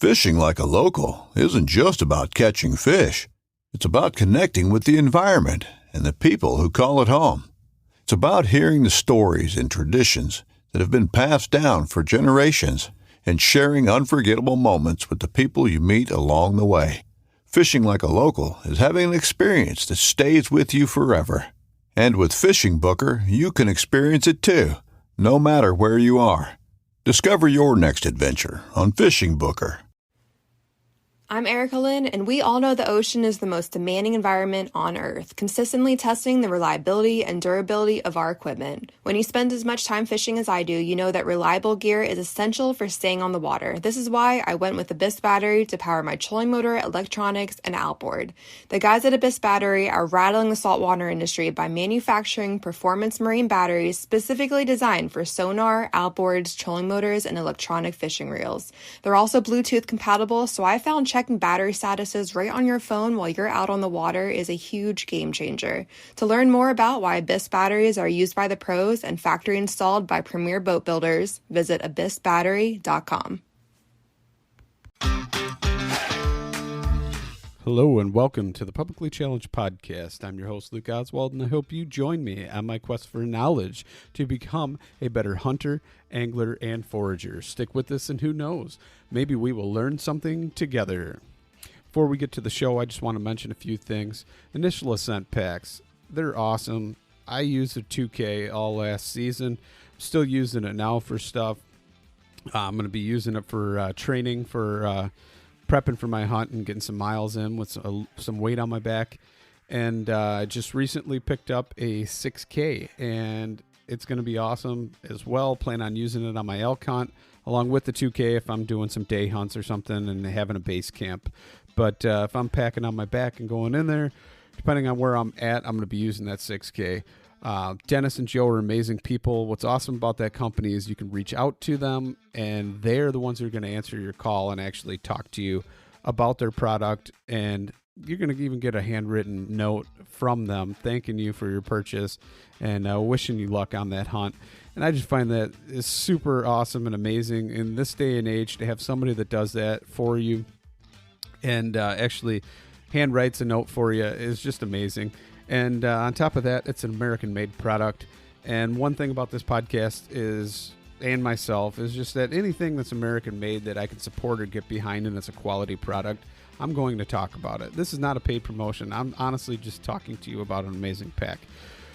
Fishing like a local isn't just about catching fish. It's about connecting with the environment and the people who call it home. It's about hearing the stories and traditions that have been passed down for generations and sharing unforgettable moments with the people you meet along the way. Fishing like a local is having an experience that stays with you forever. And with Fishing Booker, you can experience it too, no matter where you are. Discover your next adventure on Fishing Booker. I'm Erica Lynn, and we all know the ocean is the most demanding environment on Earth, consistently testing the reliability and durability of our equipment. When you spend as much time fishing as I do, you know that reliable gear is essential for staying on the water. This is why I went with the Abyss battery to power my trolling motor, electronics, and outboard. The guys at Abyss Battery are rattling the saltwater industry by manufacturing performance marine batteries specifically designed for sonar, outboards, trolling motors, and electronic fishing reels. They're also Bluetooth compatible, so I found checking battery statuses right on your phone while you're out on the water is a huge game changer. To learn more about why Abyss batteries are used by the pros and factory installed by premier boat builders, visit abyssbattery.com. Hello and welcome to the Publicly Challenged Podcast. I'm your host, Luke Oswald, and I hope you join me on my quest for knowledge to become a better hunter, angler, and forager. Stick with us and who knows, maybe we will learn something together. Before we get to the show, I just want to mention a few things. Initial Ascent packs, they're awesome. I used a 2K all last season. I'm still using it now for stuff. I'm going to be using it for training for prepping for my hunt and getting some miles in with some weight on my back. And I just recently picked up a 6K, and it's going to be awesome as well. Plan on using it on my elk hunt along with the 2K if I'm doing some day hunts or something and having a base camp. But if I'm packing on my back and going in there, depending on where I'm at, I'm going to be using that 6K. Dennis and Joe are amazing people. What's awesome about that company is you can reach out to them, and they're the ones who are going to answer your call and actually talk to you about their product. And you're going to even get a handwritten note from them thanking you for your purchase and wishing you luck on that hunt. And I just find that is super awesome and amazing in this day and age to have somebody that does that for you and actually handwrites a note for you is just amazing. And on top of that, it's an American-made product. And one thing about this podcast is, and myself, is just that anything that's American-made that I can support or get behind and it's a quality product, I'm going to talk about it. This is not a paid promotion. I'm honestly just talking to you about an amazing pack.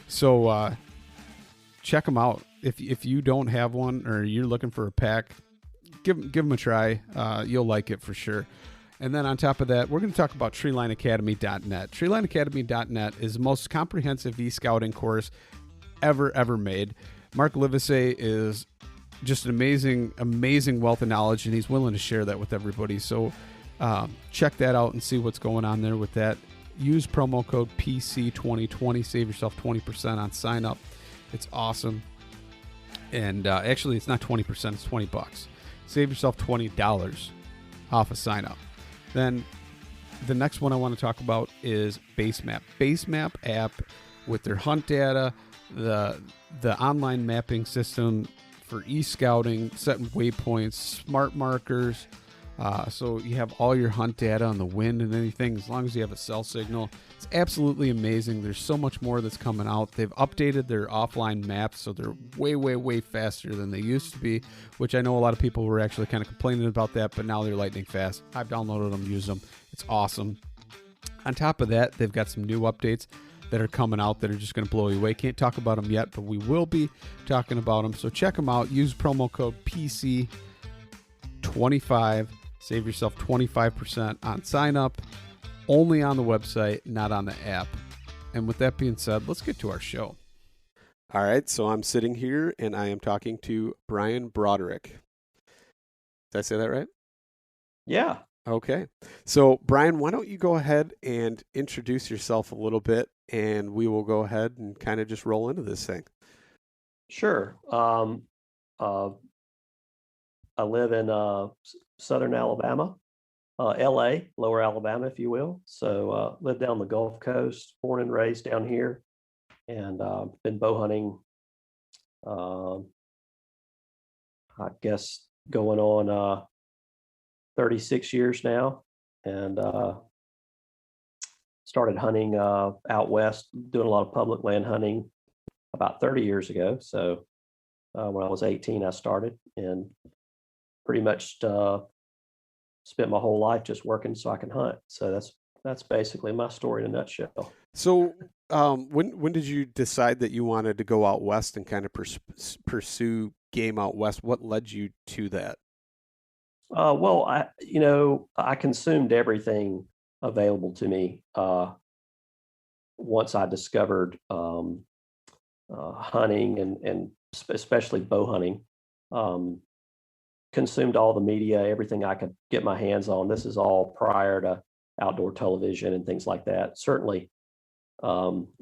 So check them out. If you don't have one or you're looking for a pack, give them a try. You'll like it for sure. And then on top of that, we're going to talk about treelineacademy.net. Treelineacademy.net is the most comprehensive e-scouting course ever made. Mark Livesey is just an amazing wealth of knowledge, and he's willing to share that with everybody. So check that out and see what's going on there with that. Use promo code PC2020. Save yourself 20% on sign up. It's awesome. And actually, it's not 20%. It's $20. Save yourself $20 off a sign up. Then the next one I want to talk about is Basemap. Basemap app with their hunt data, the online mapping system for e-scouting, setting waypoints, smart markers. So you have all your hunt data on the wind and anything, as long as you have a cell signal. It's absolutely amazing. There's so much more that's coming out. They've updated their offline maps, so they're way faster than they used to be, which I know a lot of people were actually kind of complaining about that, but now they're lightning fast. I've downloaded them, used them. It's awesome. On top of that, they've got some new updates that are coming out that are just going to blow you away. Can't talk about them yet, but we will be talking about them. So check them out. Use promo code PC25. Save yourself 25% on sign up, only on the website, not on the app. And with that being said, let's get to our show. All right, so I'm sitting here and I am talking to BRYAN Broderick. Did I say that right? Yeah. Okay. So, BRYAN, why don't you go ahead and introduce yourself a little bit, and we will go ahead and kind of just roll into this thing. Sure. I live in southern Alabama, LA, lower Alabama, if you will. So lived down the Gulf Coast, born and raised down here, and been bow hunting, I guess, going on 36 years now, and started hunting out west, doing a lot of public land hunting about 30 years ago. So when I was 18, I started, and pretty much spent my whole life just working so I can hunt. So that's basically my story in a nutshell. So when did you decide that you wanted to go out west and kind of pursue game out west? What led you to that? Well, I consumed everything available to me once I discovered hunting and especially bow hunting. Consumed all the media, everything I could get my hands on. This is all prior to outdoor television and things like that. Certainly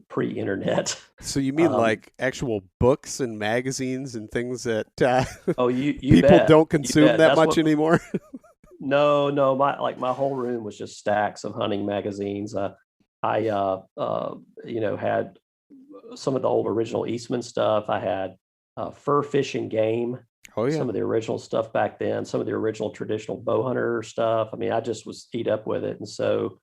pre-internet. So you mean like actual books and magazines and things that you people bet. don't consume that much anymore? No, my whole room was just stacks of hunting magazines. I had some of the old original Eastman stuff. I had Fur Fishing Game. Oh yeah. Some of the original stuff back then, some of the original traditional bow hunter stuff. I mean, I just was eat up with it. And so,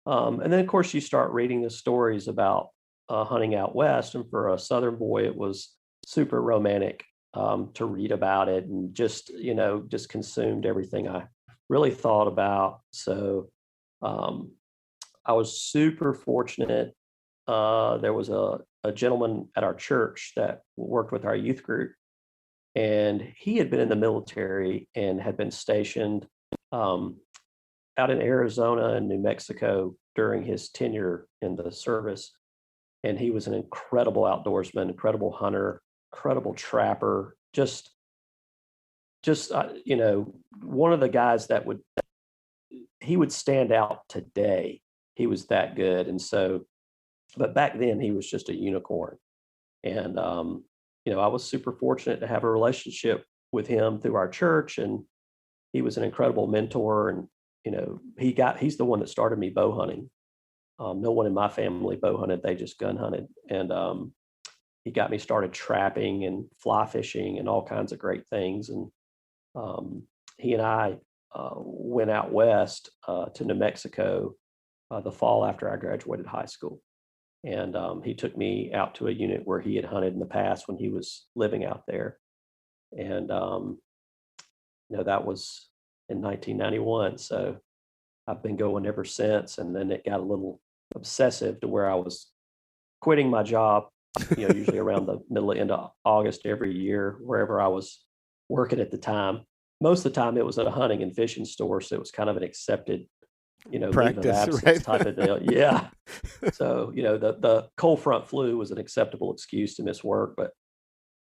and then of course you start reading the stories about hunting out west. And for a Southern boy, it was super romantic to read about it, and just consumed everything I really thought about. So I was super fortunate. There was a gentleman at our church that worked with our youth group, and he had been in the military and had been stationed out in Arizona and New Mexico during his tenure in the service. And he was an incredible outdoorsman, incredible hunter, incredible trapper, just one of the guys that he would stand out today. He was that good. And so, but back then he was just a unicorn. And I was super fortunate to have a relationship with him through our church, and he was an incredible mentor. And he's the one that started me bow hunting. No one in my family bow hunted; they just gun hunted. And he got me started trapping and fly fishing and all kinds of great things. And he and I went out west to New Mexico the fall after I graduated high school. And he took me out to a unit where he had hunted in the past when he was living out there. And, that was in 1991. So I've been going ever since. And then it got a little obsessive to where I was quitting my job, usually around the middle end of August every year, wherever I was working at the time. Most of the time it was at a hunting and fishing store. So it was kind of an accepted practice, right? Type of deal. Yeah. So, the cold front flu was an acceptable excuse to miss work. But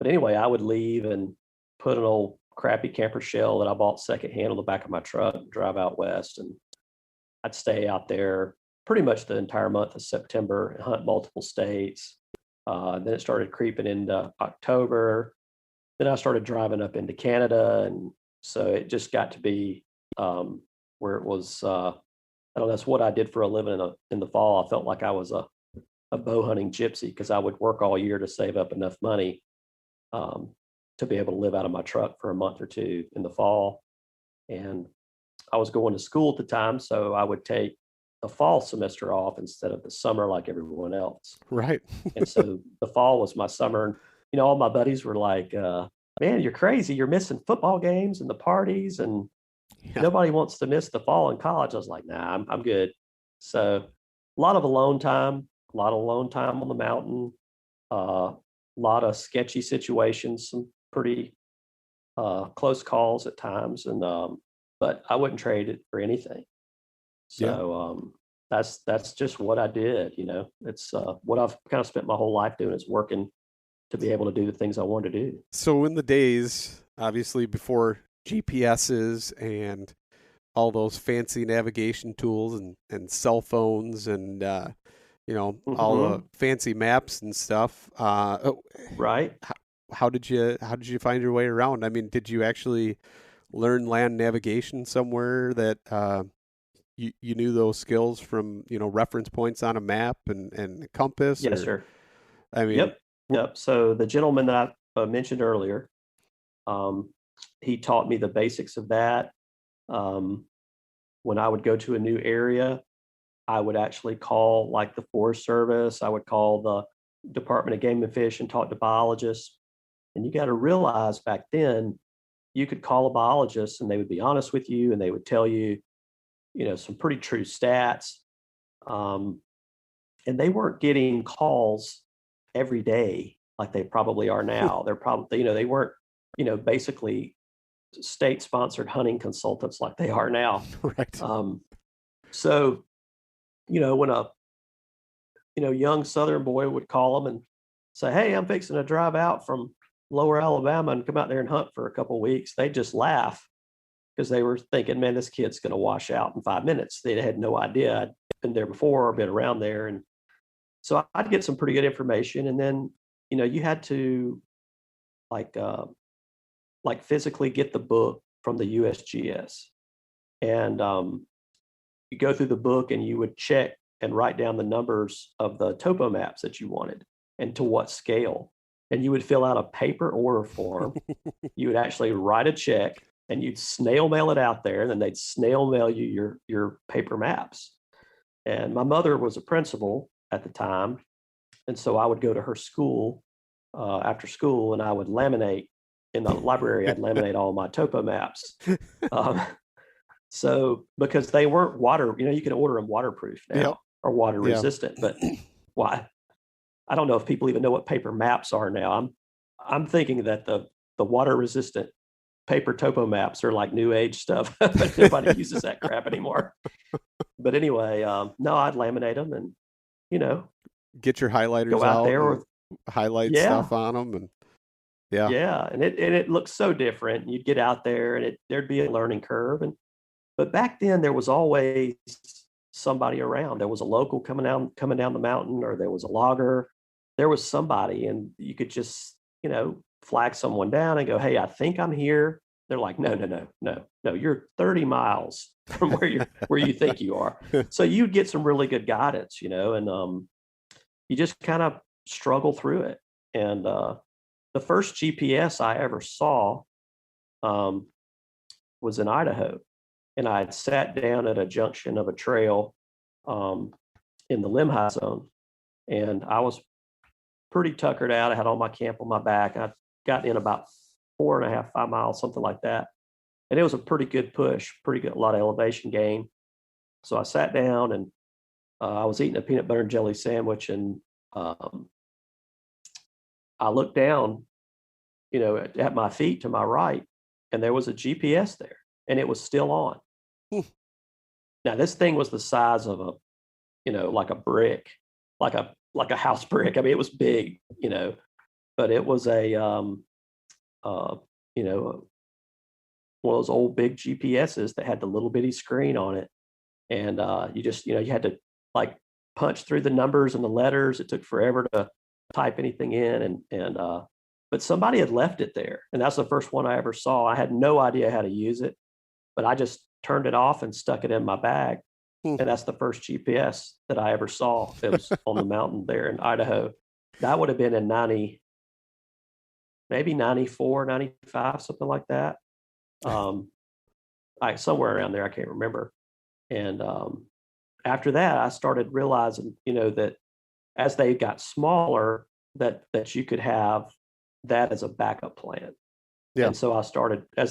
anyway, I would leave and put an old crappy camper shell that I bought secondhand on the back of my truck and drive out west. And I'd stay out there pretty much the entire month of September and hunt multiple states. Then it started creeping into October. Then I started driving up into Canada. And so it just got to be where it was, I don't know, that's what I did for a living in the fall. I felt like I was a bow hunting gypsy, because I would work all year to save up enough money to be able to live out of my truck for a month or two in the fall. And I was going to school at the time, so I would take the fall semester off instead of the summer like everyone else. Right. And so the fall was my summer. And, all my buddies were like, man, you're crazy. You're missing football games and the parties, and nobody wants to miss the fall in college. I was like, nah, I'm good. So a lot of alone time on the mountain, a lot of sketchy situations, some pretty close calls at times. And, but I wouldn't trade it for anything. So that's just what I did. It's what I've kind of spent my whole life doing, is working to be able to do the things I wanted to do. So in the days, obviously before GPSs and all those fancy navigation tools and cell phones and all the fancy maps and stuff. Right. How did you find your way around? I mean, did you actually learn land navigation somewhere that you knew those skills from reference points on a map and compass? Yes, sir. I mean, yep. So the gentleman that I mentioned earlier, he taught me the basics of that. When I would go to a new area, I would actually call like the Forest Service. I would call the Department of Game and Fish and talk to biologists. And you got to realize back then, you could call a biologist and they would be honest with you and they would tell you, some pretty true stats. And they weren't getting calls every day like they probably are now. They're probably, they weren't, basically state sponsored hunting consultants like they are now. Right. So, when a, young Southern boy would call them and say, "Hey, I'm fixing to drive out from lower Alabama and come out there and hunt for a couple of weeks," they just laugh because they were thinking, "Man, this kid's going to wash out in 5 minutes." They had no idea I'd been there before or been around there. And so I'd get some pretty good information. And then, you had to like physically get the book from the USGS. And you go through the book and you would check and write down the numbers of the topo maps that you wanted and to what scale. And you would fill out a paper order form. You would actually write a check and you'd snail mail it out there, and then they'd snail mail you your paper maps. And my mother was a principal at the time. And so I would go to her school after school and I would laminate in the library. I'd laminate all my topo maps. So because they weren't water, you can order them waterproof now. Yep. Or water resistant, but why? I don't know if people even know what paper maps are now. I'm thinking that the water resistant paper topo maps are like new age stuff, but nobody uses that crap anymore. But anyway, no, I'd laminate them and get your highlighters go out there or highlight stuff on them, and and it looks so different. You'd get out there and there'd be a learning curve, but back then there was always somebody around. There was a local coming down the mountain, or there was a logger. There was somebody, and you could just flag someone down and go, "Hey, I think I'm here." They're like, no, you're 30 miles from where you think you are. So you'd get some really good guidance, and you just kind of struggle through it. And the first GPS I ever saw was in Idaho. And I had sat down at a junction of a trail in the Limhi zone. And I was pretty tuckered out. I had all my camp on my back. I'd gotten in about 4.5, 5 miles, something like that. And it was a pretty good push, a lot of elevation gain. So I sat down and I was eating a peanut butter and jelly sandwich. And I looked down, at my feet to my right, and there was a GPS there, and it was still on. Now, this thing was the size of like a brick, like a house brick. I mean, it was big, but it was one of those old big GPSs that had the little bitty screen on it. And you just, you had to like punch through the numbers and the letters. It took forever to type anything in. But somebody had left it there. And that's the first one I ever saw. I had no idea how to use it, but I just turned it off and stuck it in my bag. And that's the first GPS that I ever saw. It was on the mountain there in Idaho. That would have been in maybe 94, 95, something like that. Somewhere around there, I can't remember. And after that, I started realizing, that as they got smaller, that you could have that as a backup plan. Yeah. And so as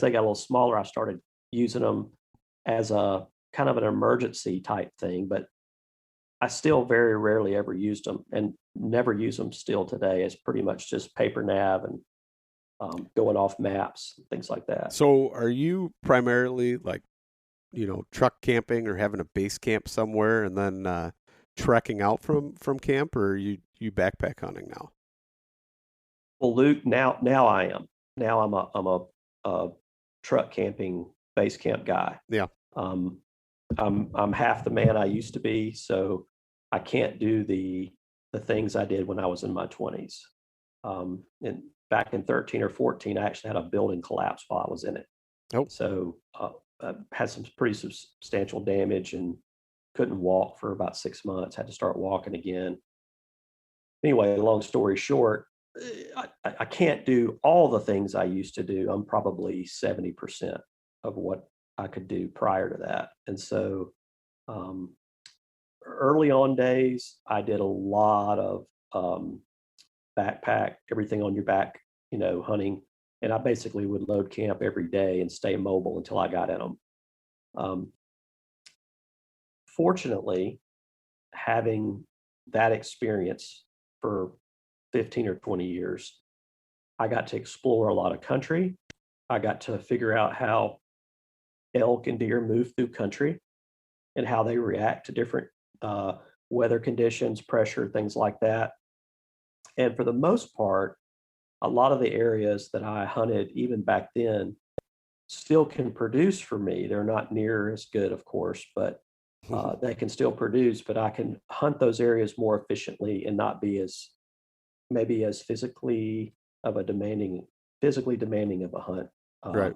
they got a little smaller, I started using them as a kind of an emergency type thing, but I still very rarely ever used them, and never use them still today. It's pretty much just paper nav and going off maps, things like that. So are you primarily like, truck camping or having a base camp somewhere and then trekking out from camp, or are you backpack hunting now? Well, Luke, now I am. Now I'm a truck camping base camp guy. Yeah. I'm half the man I used to be, so I can't do the things I did when I was in my 20s. And back in 13 or 14, I actually had a building collapse while I was in it. Oh. So I had some pretty substantial damage and couldn't walk for about 6 months. Had to start walking again. Anyway, long story short, I can't do all the things I used to do. I'm probably 70% of what I could do prior to that. And so early on days, I did a lot of backpack, everything on your back, hunting. And I basically would load camp every day and stay mobile until I got in them. Fortunately, having that experience for 15 or 20 years, I got to explore a lot of country. I got to figure out how elk and deer move through country and how they react to different weather conditions, pressure, things like that. And for the most part, a lot of the areas that I hunted even back then still can produce for me. They're not near as good, of course, but they can still produce, but I can hunt those areas more efficiently and not be as maybe as physically demanding of a hunt. Right.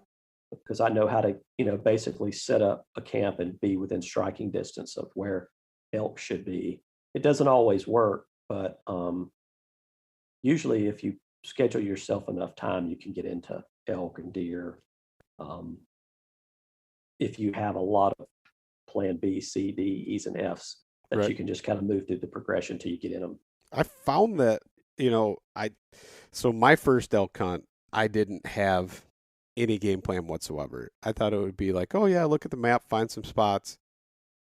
Because I know how to, basically set up a camp and be within striking distance of where elk should be. It doesn't always work, but usually if you schedule yourself enough time, you can get into elk and deer. If you have a lot of plan B, C, D, E's, and F's that Right. you can just kind of move through the progression till you get in them. I found that, so my first elk hunt, I didn't have any game plan whatsoever. I thought it would be like, oh yeah, look at the map, find some spots,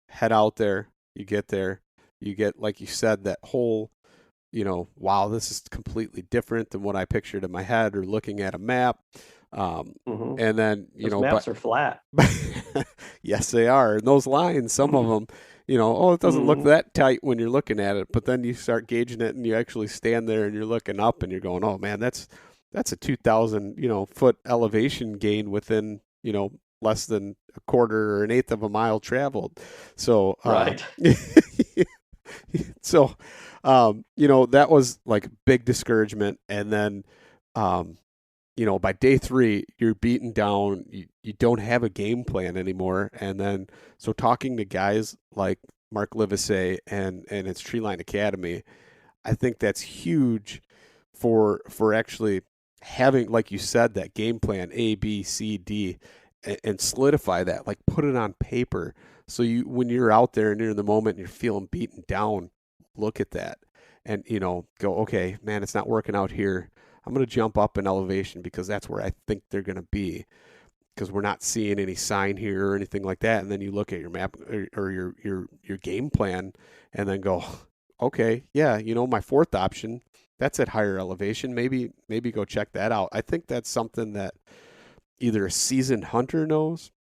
head out there, you get there, you get, like you said, that whole, wow, this is completely different than what I pictured in my head or looking at a map. And then, Those maps are flat. Yes, they are. And those lines, some of them, it doesn't look that tight when you're looking at it, but then you start gauging it and you actually stand there and you're looking up and you're going, oh man, that's a 2,000, foot elevation gain within, less than a quarter or an eighth of a mile traveled. So, right. So, that was like big discouragement. And then, by day 3, you're beaten down. You don't have a game plan anymore. And then, so talking to guys like Mark Livesey and it's Treeline Academy, I think that's huge for actually having, like you said, that game plan A, B, C, D, and solidify that, like put it on paper. So when you're out there and you're in the moment and you're feeling beaten down, look at that and, go, okay, man, it's not working out here. I'm going to jump up in elevation because that's where I think they're going to be, because we're not seeing any sign here or anything like that. And then you look at your map or your game plan and then go, okay, yeah, my fourth option, that's at higher elevation. Maybe go check that out. I think that's something that either a seasoned hunter knows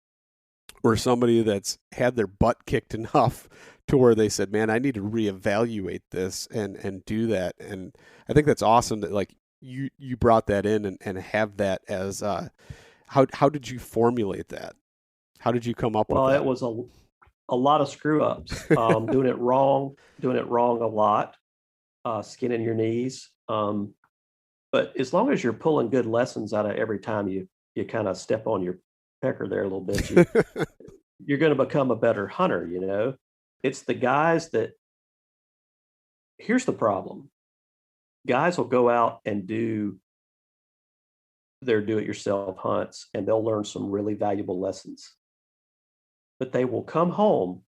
or somebody that's had their butt kicked enough to where they said, man, I need to reevaluate this and do that. And I think that's awesome that like you brought that in and have that as how did you formulate that? How did you come up with that? Well, it was a lot of screw ups, doing it wrong a lot, skinning your knees. But as long as you're pulling good lessons out of every time you kind of step on your pecker there a little bit, you're going to become a better hunter. It's the guys that, here's the problem. Guys will go out and do their do-it-yourself hunts and they'll learn some really valuable lessons. But they will come home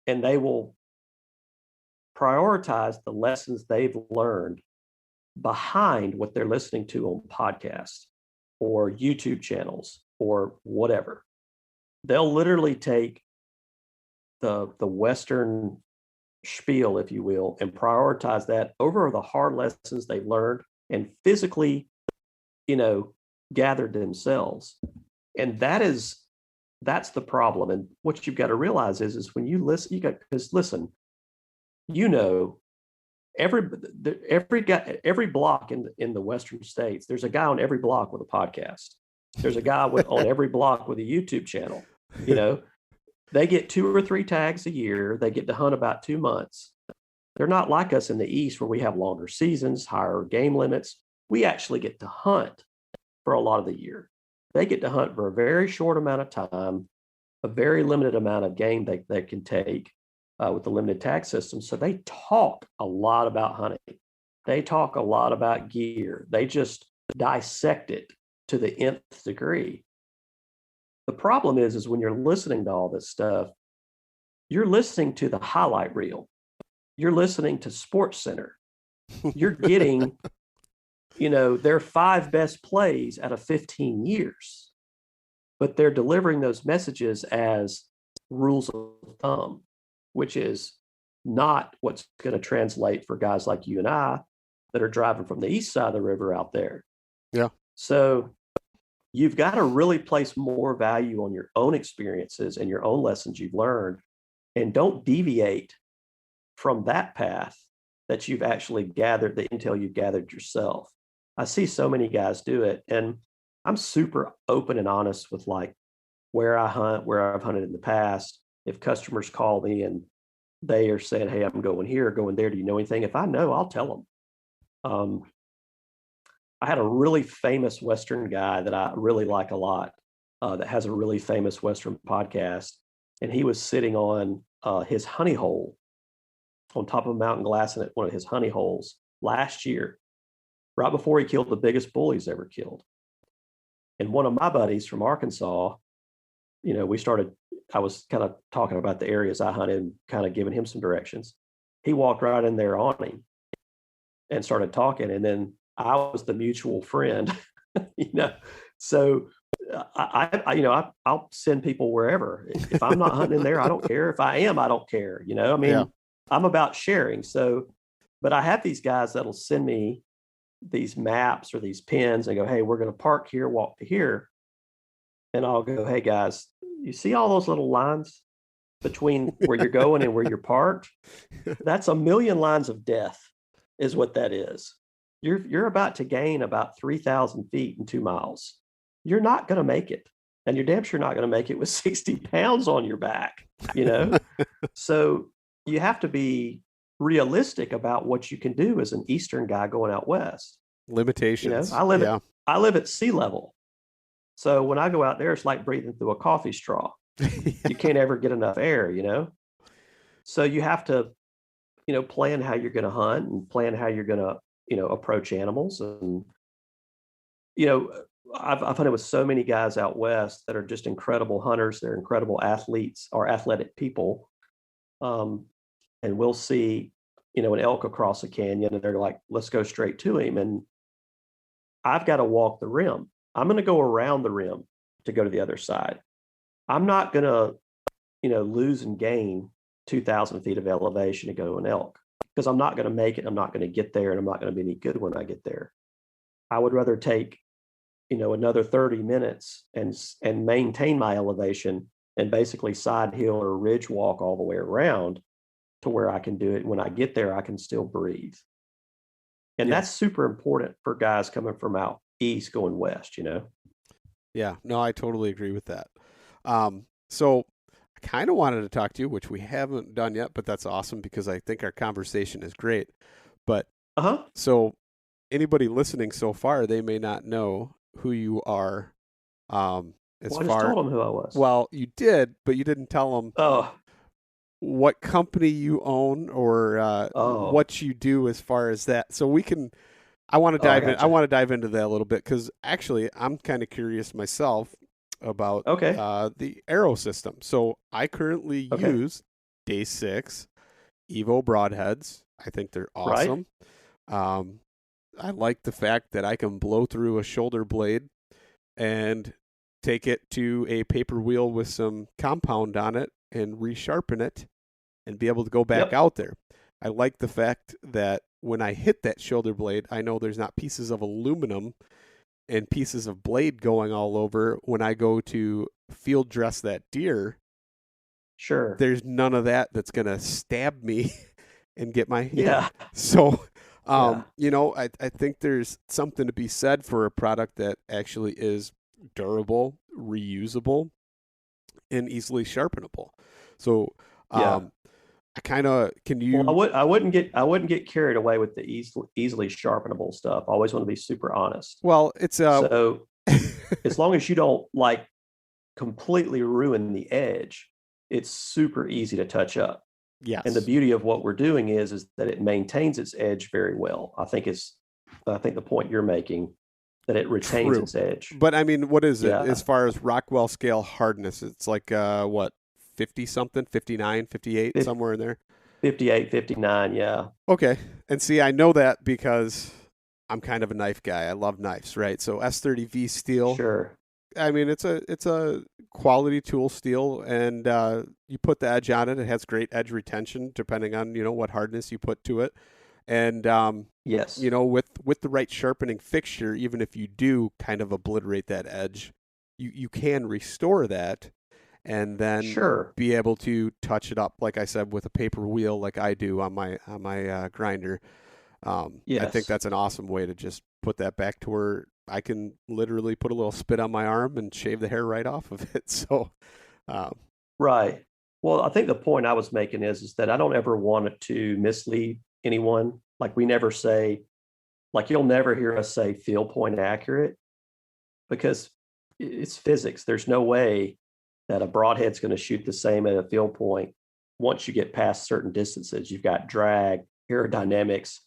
and they will prioritize the lessons they've learned behind what they're listening to on podcasts or YouTube channels or whatever. They'll literally take the Western spiel, if you will, and prioritize that over the hard lessons they've learned and physically, gathered themselves. And that's the problem. And what you've got to realize is when you listen, listen, every block in the Western states, there's a guy on every block with a podcast. There's a guy on every block with a YouTube channel. They get 2 or 3 tags a year. They get to hunt about 2 months. They're not like us in the East where we have longer seasons, higher game limits. We actually get to hunt for a lot of the year. They get to hunt for a very short amount of time, a very limited amount of game they can take with the limited tag system. So they talk a lot about hunting. They talk a lot about gear. They just dissect it to the nth degree. The problem is when you're listening to all this stuff, you're listening to the highlight reel. You're listening to Sports Center. You're getting, their 5 best plays out of 15 years, but they're delivering those messages as rules of thumb, which is not what's going to translate for guys like you and I that are driving from the east side of the river out there. Yeah. So you've got to really place more value on your own experiences and your own lessons you've learned, and don't deviate from that path that you've actually gathered, the intel you've gathered yourself. I see so many guys do it, and I'm super open and honest with like where I hunt, where I've hunted in the past. If customers call me and they are saying, hey, I'm going here, going there, do you know anything? If I know, I'll tell them. I had a really famous Western guy that I really like a lot, that has a really famous Western podcast. And he was sitting on his honey hole on top of a mountain glassing at one of his honey holes last year, right before he killed the biggest bull he's ever killed. And one of my buddies from Arkansas, I was kind of talking about the areas I hunted and kind of giving him some directions. He walked right in there on him and started talking. And then I was the mutual friend, So I'll send people wherever. If I'm not hunting in there, I don't care. If I am, I don't care. I'm about sharing. So, but I have these guys that'll send me these maps or these pins and go, hey, we're going to park here, walk to here. And I'll go, hey guys, you see all those little lines between where you're going and where you're parked? That's a million lines of death is what that is. You're about to gain about 3,000 feet in 2 miles. You're not going to make it. And you're damn sure not going to make it with 60 pounds on your back, So you have to be realistic about what you can do as an Eastern guy going out west. Limitations. I live at sea level. So when I go out there, it's like breathing through a coffee straw. You can't ever get enough air, So you have to, plan how you're going to hunt and plan how you're going to, approach animals. And, I've hunted with so many guys out west that are just incredible hunters. They're incredible athletes or athletic people. And we'll see, an elk across a canyon and they're like, let's go straight to him. And I've got to walk the rim. I'm going to go around the rim to go to the other side. I'm not going to, lose and gain 2,000 feet of elevation to go to an elk because I'm not going to make it. I'm not going to get there and I'm not going to be any good when I get there. I would rather take, another 30 minutes and maintain my elevation and basically side hill or ridge walk all the way around to where I can do it. When I get there, I can still breathe. And that's super important for guys coming from out east going west, Yeah, no, I totally agree with that. So I kind of wanted to talk to you, which we haven't done yet, but that's awesome because I think our conversation is great. But so anybody listening so far, they may not know who you are. I just told them who I was. Well, you did, but you didn't tell them what company you own or what you do as far as that. So I want to dive in. I want to dive into that a little bit because actually I'm kind of curious myself about the arrow system. So I currently use Day 6 Evo broadheads. I think they're awesome. Right. I like the fact that I can blow through a shoulder blade and take it to a paper wheel with some compound on it and resharpen it and be able to go back out there. I like the fact that when I hit that shoulder blade, I know there's not pieces of aluminum and pieces of blade going all over when I go to field dress that deer. Sure. There's none of that that's going to stab me and get my hand. So, I think there's something to be said for a product that actually is durable, reusable, and easily sharpenable. So, I kind of I wouldn't get carried away with the easily sharpenable stuff. I always want to be super honest. Well, it's so as long as you don't like completely ruin the edge, it's super easy to touch up. Yes. And the beauty of what we're doing is that it maintains its edge very well. I think the point you're making that it retains True. its edge. But I mean, what is it Yeah. as far as Rockwell scale hardness? It's like what, 50 something, 59, 58, Fif- somewhere in there. 58, 59, yeah. Okay. And see, I know that because I'm kind of a knife guy. I love knives, right? So S30V steel. Sure. I mean, it's a quality tool steel, and you put the edge on it. It has great edge retention, depending on what hardness you put to it. And Yes. with the right sharpening fixture, even if you do kind of obliterate that edge, you can restore that, and then Sure. be able to touch it up, like I said, with a paper wheel, like I do on my grinder. I think Yes. that's an awesome way to just put that back to where I can literally put a little spit on my arm and shave the hair right off of it. So, Right. Well, I think the point I was making is that I don't ever want it to mislead anyone. Like we never say, like you'll never hear us say field point accurate, because it's physics. There's no way that a broadhead's going to shoot the same at a field point once you get past certain distances. You've got drag, aerodynamics.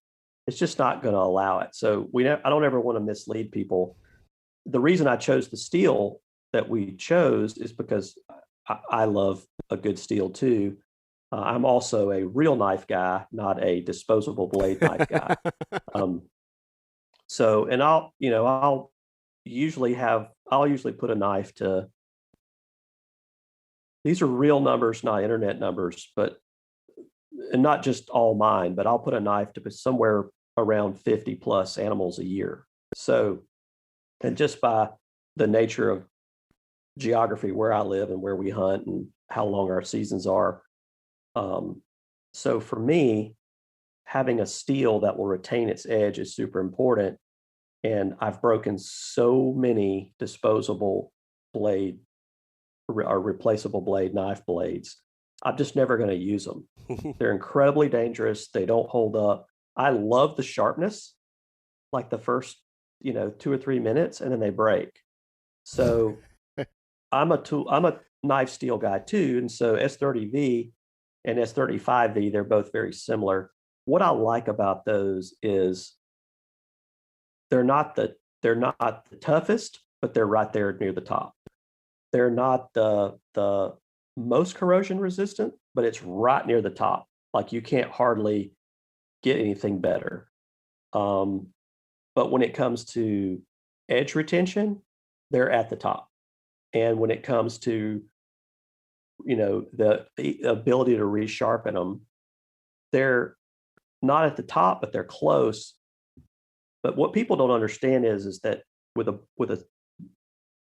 It's just not going to allow it. So I don't ever want to mislead people. The reason I chose the steel that we chose is because I love a good steel too. I'm also a real knife guy, not a disposable blade knife guy. So, and I'll usually put a knife to, these are real numbers, not internet numbers, and not just all mine, but I'll put a knife to somewhere around 50 plus animals a year. So, and just by the nature of geography, where I live and where we hunt and how long our seasons are. So for me, having a steel that will retain its edge is super important. And I've broken so many disposable blade or replaceable blade knife blades. I'm just never going to use them. They're incredibly dangerous. They don't hold up. I love the sharpness, like the first, 2 or 3 minutes, and then they break. So I'm a knife steel guy too. And so S30V and S35V, they're both very similar. What I like about those is they're not the toughest, but they're right there near the top. They're not the most corrosion resistant, but it's right near the top. Like you can't hardly get anything better. But when it comes to edge retention, they're at the top. And when it comes to, the ability to resharpen them, they're not at the top, but they're close. But what people don't understand is that with a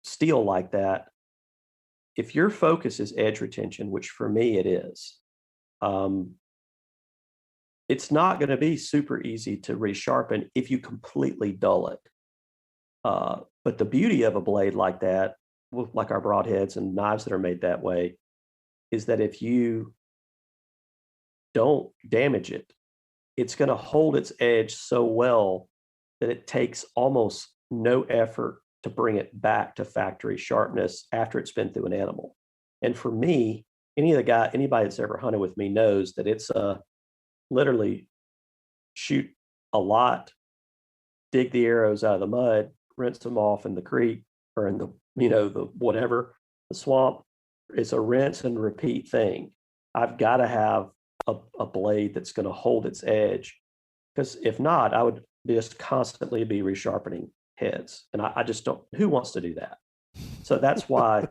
steel like that, if your focus is edge retention, which for me it is, it's not going to be super easy to resharpen if you completely dull it. But the beauty of a blade like that, like our broadheads and knives that are made that way, is that if you don't damage it, it's going to hold its edge so well that it takes almost no effort to bring it back to factory sharpness after it's been through an animal. And for me, anybody that's ever hunted with me knows that it's literally shoot a lot, dig the arrows out of the mud, rinse them off in the creek or in the the swamp. It's a rinse and repeat thing. I've got to have a blade that's going to hold its edge, because if not, I would just constantly be resharpening heads, and I just don't. Who wants to do that? So that's why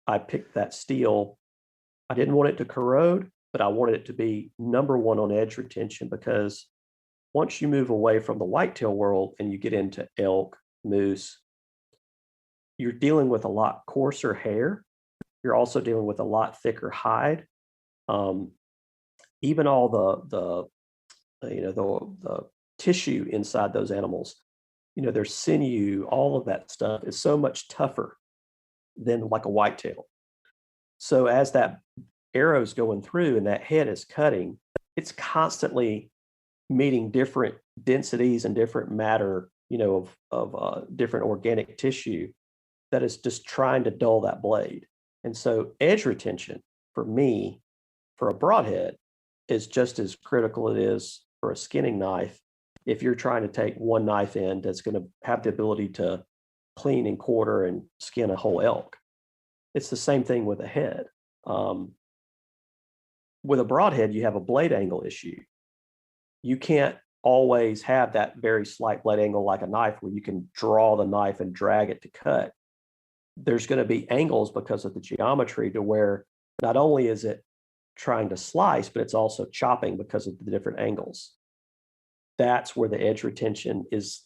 I picked that steel. I didn't want it to corrode, but I wanted it to be number one on edge retention, because once you move away from the whitetail world and you get into elk, moose, you're dealing with a lot coarser hair. You're also dealing with a lot thicker hide. Even all the tissue inside those animals, their sinew, all of that stuff is so much tougher than like a whitetail. So as that arrow's going through and that head is cutting, it's constantly meeting different densities and different matter, of different organic tissue that is just trying to dull that blade. And so edge retention for me, for a broadhead, is just as critical it is for a skinning knife, if you're trying to take one knife in that's going to have the ability to clean and quarter and skin a whole elk. It's the same thing with a head. With a broadhead, you have a blade angle issue. You can't always have that very slight blade angle like a knife where you can draw the knife and drag it to cut. There's going to be angles because of the geometry to where not only is it trying to slice, but it's also chopping because of the different angles. That's where the edge retention is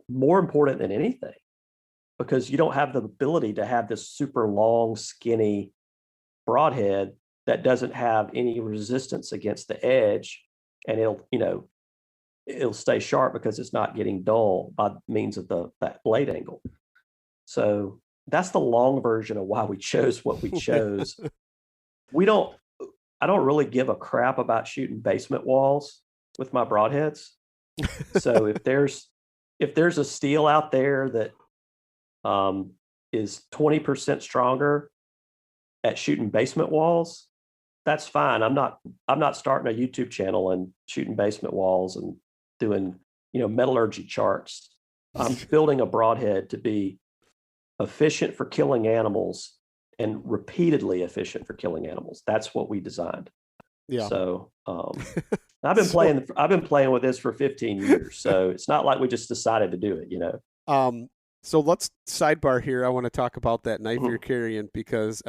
more important than anything, because you don't have the ability to have this super long, skinny broadhead that doesn't have any resistance against the edge, and it'll stay sharp because it's not getting dull by means of that blade angle. So that's the long version of why we chose what we chose. I don't really give a crap about shooting basement walls with my broadheads. So if there's a steel out there that is 20% stronger at shooting basement walls, that's fine. I'm not starting a YouTube channel and shooting basement walls and doing, metallurgy charts. I'm building a broadhead to be efficient for killing animals and repeatedly efficient for killing animals. That's what we designed. Yeah. So I've been playing with this for 15 years. So it's not like we just decided to do it, So let's sidebar here. I want to talk about that knife you're carrying, because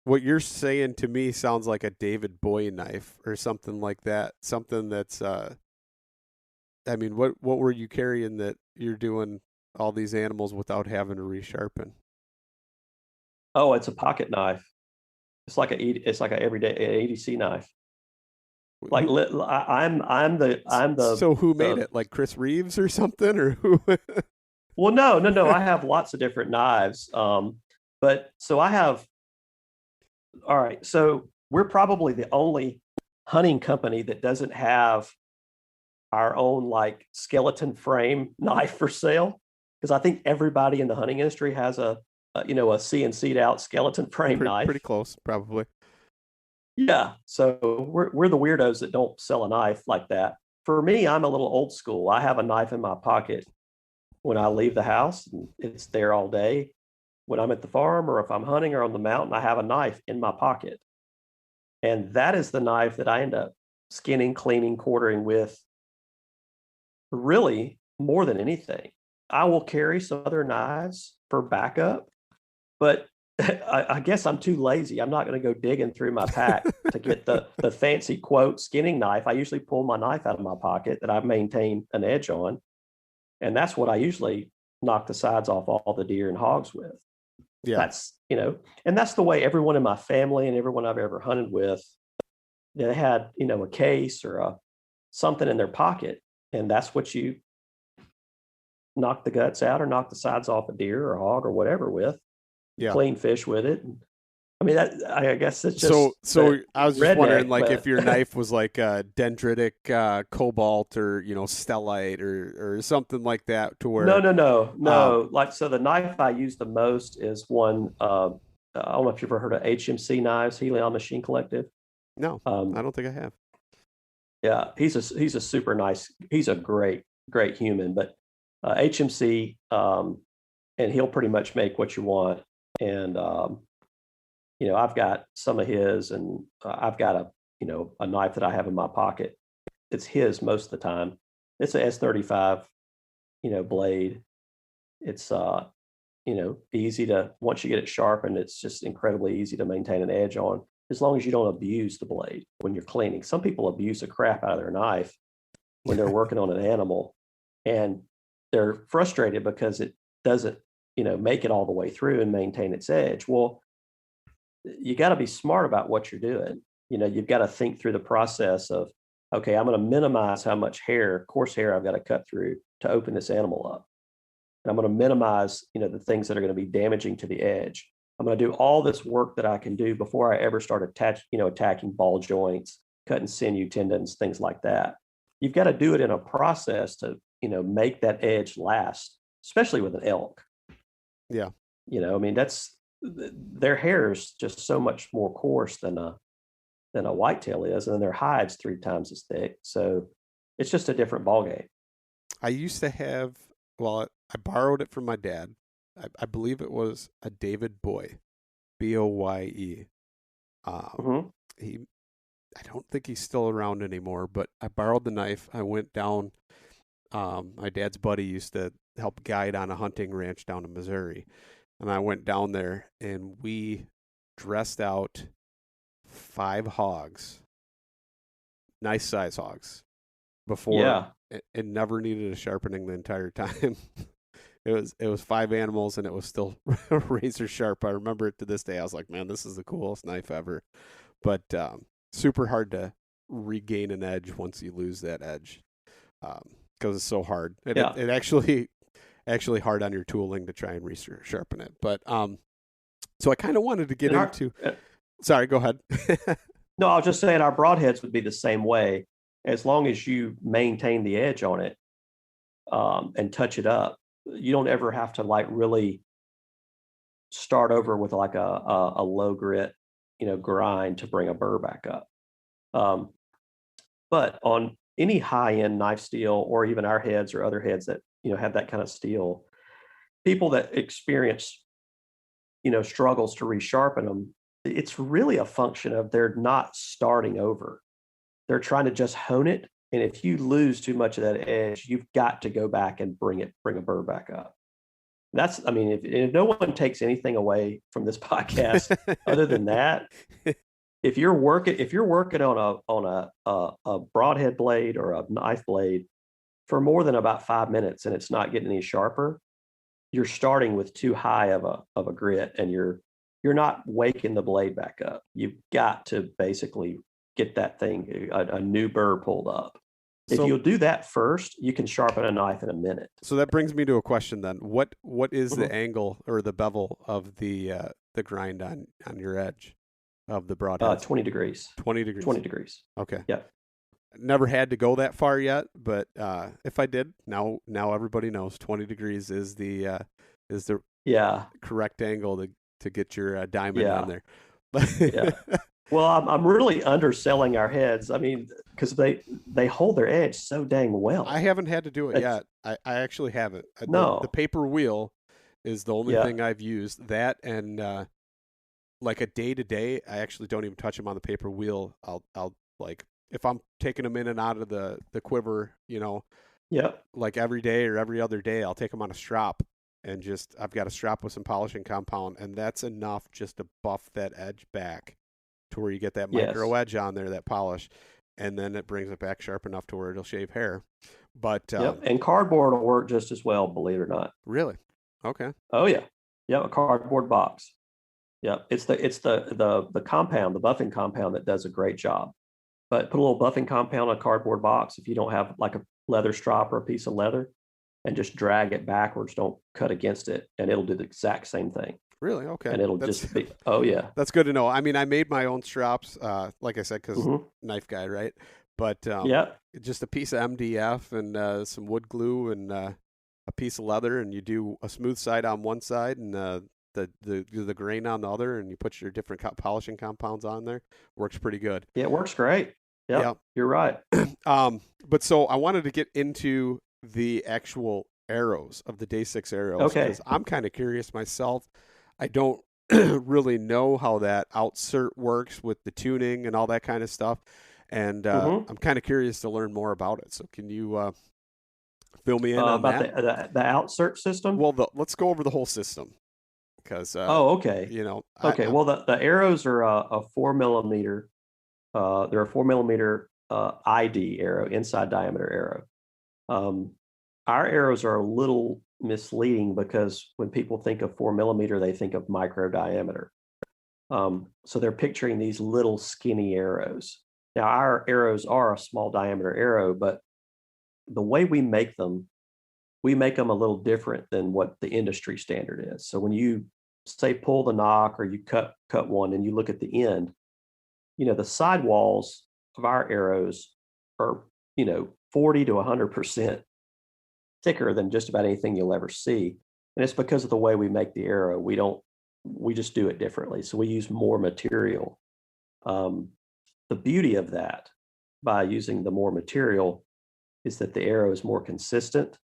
what you're saying to me sounds like a David Bowie knife or something like that. Something that's, what were you carrying that you're doing all these animals without having to resharpen? Oh, it's a pocket knife. It's like a everyday ADC knife. Like I'm the. So who made it? Like Chris Reeves or something, or who? Well, no. I have lots of different knives. But so I have. All right. So we're probably the only hunting company that doesn't have our own like skeleton frame knife for sale, because I think everybody in the hunting industry has a CNC'd out skeleton frame knife. Pretty close, probably. Yeah. So we're the weirdos that don't sell a knife like that. For me, I'm a little old school. I have a knife in my pocket when I leave the house, and it's there all day. When I'm at the farm or if I'm hunting or on the mountain, I have a knife in my pocket. And that is the knife that I end up skinning, cleaning, quartering with, really more than anything. I will carry some other knives for backup, but I guess I'm too lazy. I'm not going to go digging through my pack to get the fancy quote skinning knife. I usually pull my knife out of my pocket that I maintain an edge on. And that's what I usually knock the sides off all the deer and hogs with. Yeah. That's, and that's the way everyone in my family and everyone I've ever hunted with, they had, a case or something in their pocket. And that's what you knock the guts out or knock the sides off a deer or a hog or whatever with. Yeah. Clean fish with it. I guess it's just so I was just wondering, like, if your knife was like a dendritic cobalt or stellite or something like that, to where no. Like, so the knife I use the most is one. I don't know if you've ever heard of HMC knives, Helion Machine Collective. No, I don't think I have. Yeah, he's a super nice. He's a great human, but HMC, and he'll pretty much make what you want. And I've got some of his, and I've got a knife that I have in my pocket. It's his most of the time. It's a S35, blade. It's easy to, once you get it sharpened, it's just incredibly easy to maintain an edge on, as long as you don't abuse the blade when you're cleaning. Some people abuse the crap out of their knife when they're working on an animal, and they're frustrated because it doesn't, make it all the way through and maintain its edge. Well, you got to be smart about what you're doing. You've got to think through the process of, okay, I'm going to minimize how much coarse hair I've got to cut through to open this animal up. And I'm going to minimize, the things that are going to be damaging to the edge. I'm going to do all this work that I can do before I ever start attacking ball joints, cutting sinew, tendons, things like that. You've got to do it in a process to, make that edge last, especially with an elk. Yeah. That's, their hair is just so much more coarse than a whitetail is, and their hide's 3 times as thick. So It's just a different ball game. I used to have, well, I borrowed it from my dad. I believe it was a David Boye, Boye. Hmm. He, I don't think he's still around anymore, but I borrowed the knife. I went down. My dad's buddy used to help guide on a hunting ranch down in Missouri. And I went down there and we dressed out 5 hogs, nice size hogs, before Yeah. it never needed a sharpening the entire time. It was 5 animals and it was still razor sharp. I remember it to this day. I was like, man, this is the coolest knife ever. But super hard to regain an edge once you lose that edge, because it's so hard. And Yeah. it actually hard on your tooling to try and resharpen it. But so I kind of wanted to get into. Sorry, go ahead. No, I was just saying our broadheads would be the same way, as long as you maintain the edge on it, and touch it up. You don't ever have to like really start over with like a low grit, grind to bring a burr back up. But on any high end knife steel, or even our heads or other heads that have that kind of steel, people that experience struggles to resharpen them, it's really a function of they're not starting over. They're trying to just hone it. And if you lose too much of that edge, you've got to go back and bring a burr back up. I mean, if no one takes anything away from this podcast other than that, if you're working on a broadhead blade or a knife blade for more than about 5 minutes and it's not getting any sharper, you're starting with too high of a grit, and you're not waking the blade back up. You've got to basically get that thing, a new burr pulled up. If you'll do that first, you can sharpen a knife in a minute. So that brings me to a question then. What is the angle or the bevel of the grind on your edge of the broadhead? 20 degrees. 20 degrees. 20 degrees. Okay. Yeah. Never had to go that far yet, but if I did, now everybody knows 20 degrees is the correct angle to get your diamond on there. Yeah. Well, I'm really underselling our heads. I mean, because they hold their edge so dang well. I haven't had to do it yet. I actually haven't. No. The paper wheel is the only thing I've used. That and like a day to day, I actually don't even touch them on the paper wheel. I'll like, if I'm taking them in and out of the quiver, like every day or every other day, I'll take them on a strop and I've got a strop with some polishing compound, and that's enough just to buff that edge back to where you get that micro edge on there, that polish, and then it brings it back sharp enough to where it'll shave hair. But and cardboard will work just as well, believe it or not. Really? Okay. Oh yeah, a cardboard box. Yeah, it's the compound, the buffing compound, that does a great job. But put a little buffing compound on a cardboard box if you don't have like a leather strop or a piece of leather, and just drag it backwards. Don't cut against it, and it'll do the exact same thing. Really? Okay. And it'll just be, oh yeah. That's good to know. I mean, I made my own strops, like I said, because knife guy, right? But just a piece of MDF and some wood glue and a piece of leather, and you do a smooth side on one side and the grain on the other, and you put your different polishing compounds on there. Works pretty good. Yeah, it works great. Yep. You're right. But so I wanted to get into the actual arrows of the Day 6 arrows. Okay. Because I'm kind of curious myself. I don't really know how that outsert works with the tuning and all that kind of stuff. And I'm kind of curious to learn more about it. So can you fill me in on about that? The outsert system? Well, let's go over the whole system. Because okay. Well, the arrows are a 4mm. They're a 4mm ID arrow, inside diameter arrow. Our arrows are a little misleading because when people think of 4mm, they think of micro diameter. So they're picturing these little skinny arrows. Now, our arrows are a small diameter arrow, but the way we make them a little different than what the industry standard is. So when you say pull the nock or you cut one and you look at the end, the sidewalls of our arrows are 40 to 100% thicker than just about anything you'll ever see. And it's because of the way we make the arrow. We just do it differently. So we use more material. The beauty of that, by using the more material, is that the arrow is more consistent.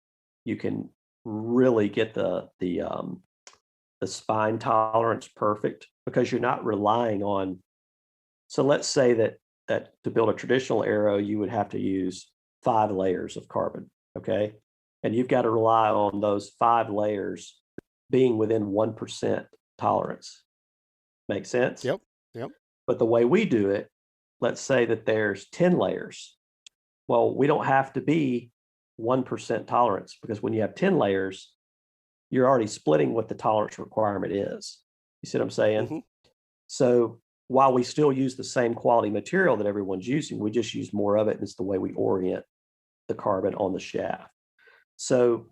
You can really get the spine tolerance perfect because you're not relying on. So let's say that to build a traditional arrow, you would have to use 5 layers of carbon, okay? And you've got to rely on those 5 layers being within 1% tolerance. Make sense? Yep. But the way we do it, let's say that there's 10 layers. Well, we don't have to be 1% tolerance because when you have 10 layers, you're already splitting what the tolerance requirement is. You see what I'm saying? Mm-hmm. So while we still use the same quality material that everyone's using, we just use more of it, and it's the way we orient the carbon on the shaft. So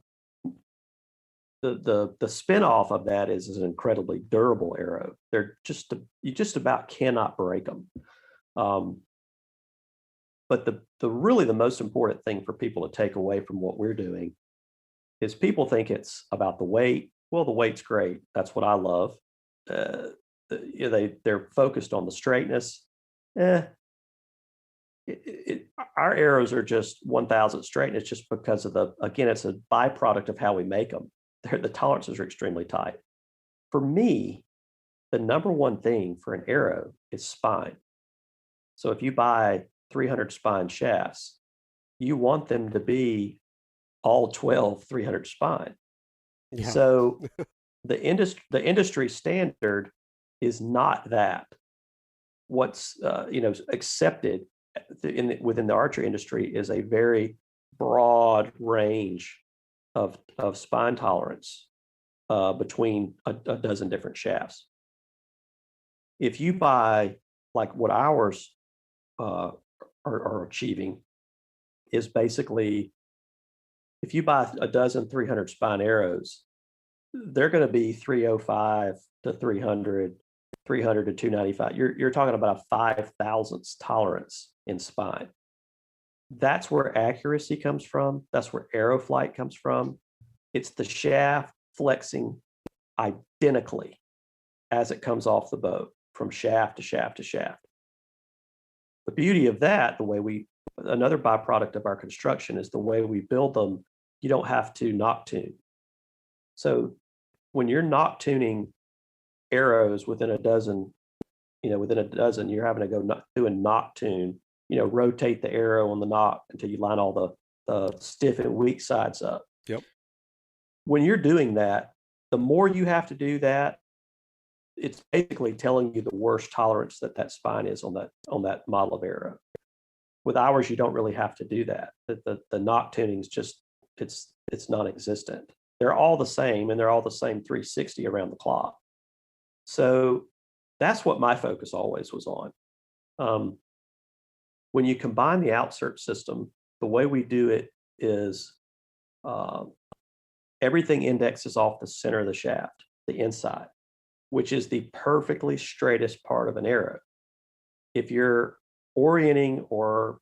the spin-off of that is an incredibly durable arrow. You just about cannot break them. But the really the most important thing for people to take away from what we're doing is people think it's about the weight. Well, the weight's great. That's what I love. They're focused on the straightness. Our arrows are just 1,000 straight, and it's just because of it's a byproduct of how we make them. The tolerances are extremely tight. For me, the number one thing for an arrow is spine. So if you buy 300 spine shafts, you want them to be all 12 300 spine. Yeah. So the industry standard is not that. What's accepted within the archery industry is a very broad range of spine tolerance between a dozen different shafts. If you buy like what ours are achieving is basically, if you buy a dozen 300 spine arrows, they're going to be 305 to 300, 300 to 295. You're talking about a 5,000th tolerance in spine. That's where accuracy comes from. That's where arrow flight comes from. It's the shaft flexing identically as it comes off the bow from shaft to shaft to shaft. The beauty of that, another byproduct of our construction is the way we build them, you don't have to knock tune. So when you're knock tuning arrows within a dozen, you're having to go do a knock tune, rotate the arrow on the knock until you line all the stiff and weak sides up. Yep. When you're doing that, the more you have to do that, it's basically telling you the worst tolerance that spine is on that model of arrow. With ours, you don't really have to do that. The knock tuning is just it's non-existent. They're all the same, and they're all the same 360 around the clock. So that's what my focus always was on. When you combine the outsert system, the way we do it is everything indexes off the center of the shaft, the inside, which is the perfectly straightest part of an arrow. If you're orienting or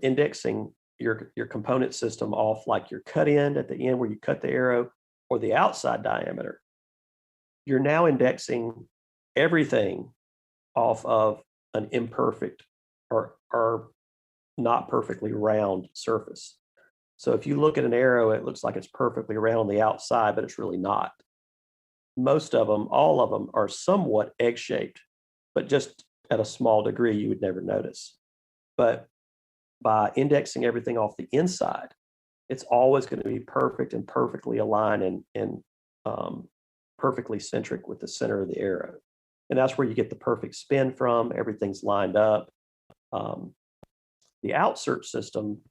indexing your component system off like your cut end at the end where you cut the arrow or the outside diameter, you're now indexing everything off of an imperfect or not perfectly round surface. So if you look at an arrow, it looks like it's perfectly round on the outside, but it's really not. Most of them, all of them, are somewhat egg-shaped, but just at a small degree, you would never notice. But by indexing everything off the inside, it's always going to be perfect and perfectly aligned and perfectly centric with the center of the arrow. And that's where you get the perfect spin from. Everything's lined up. The outsert system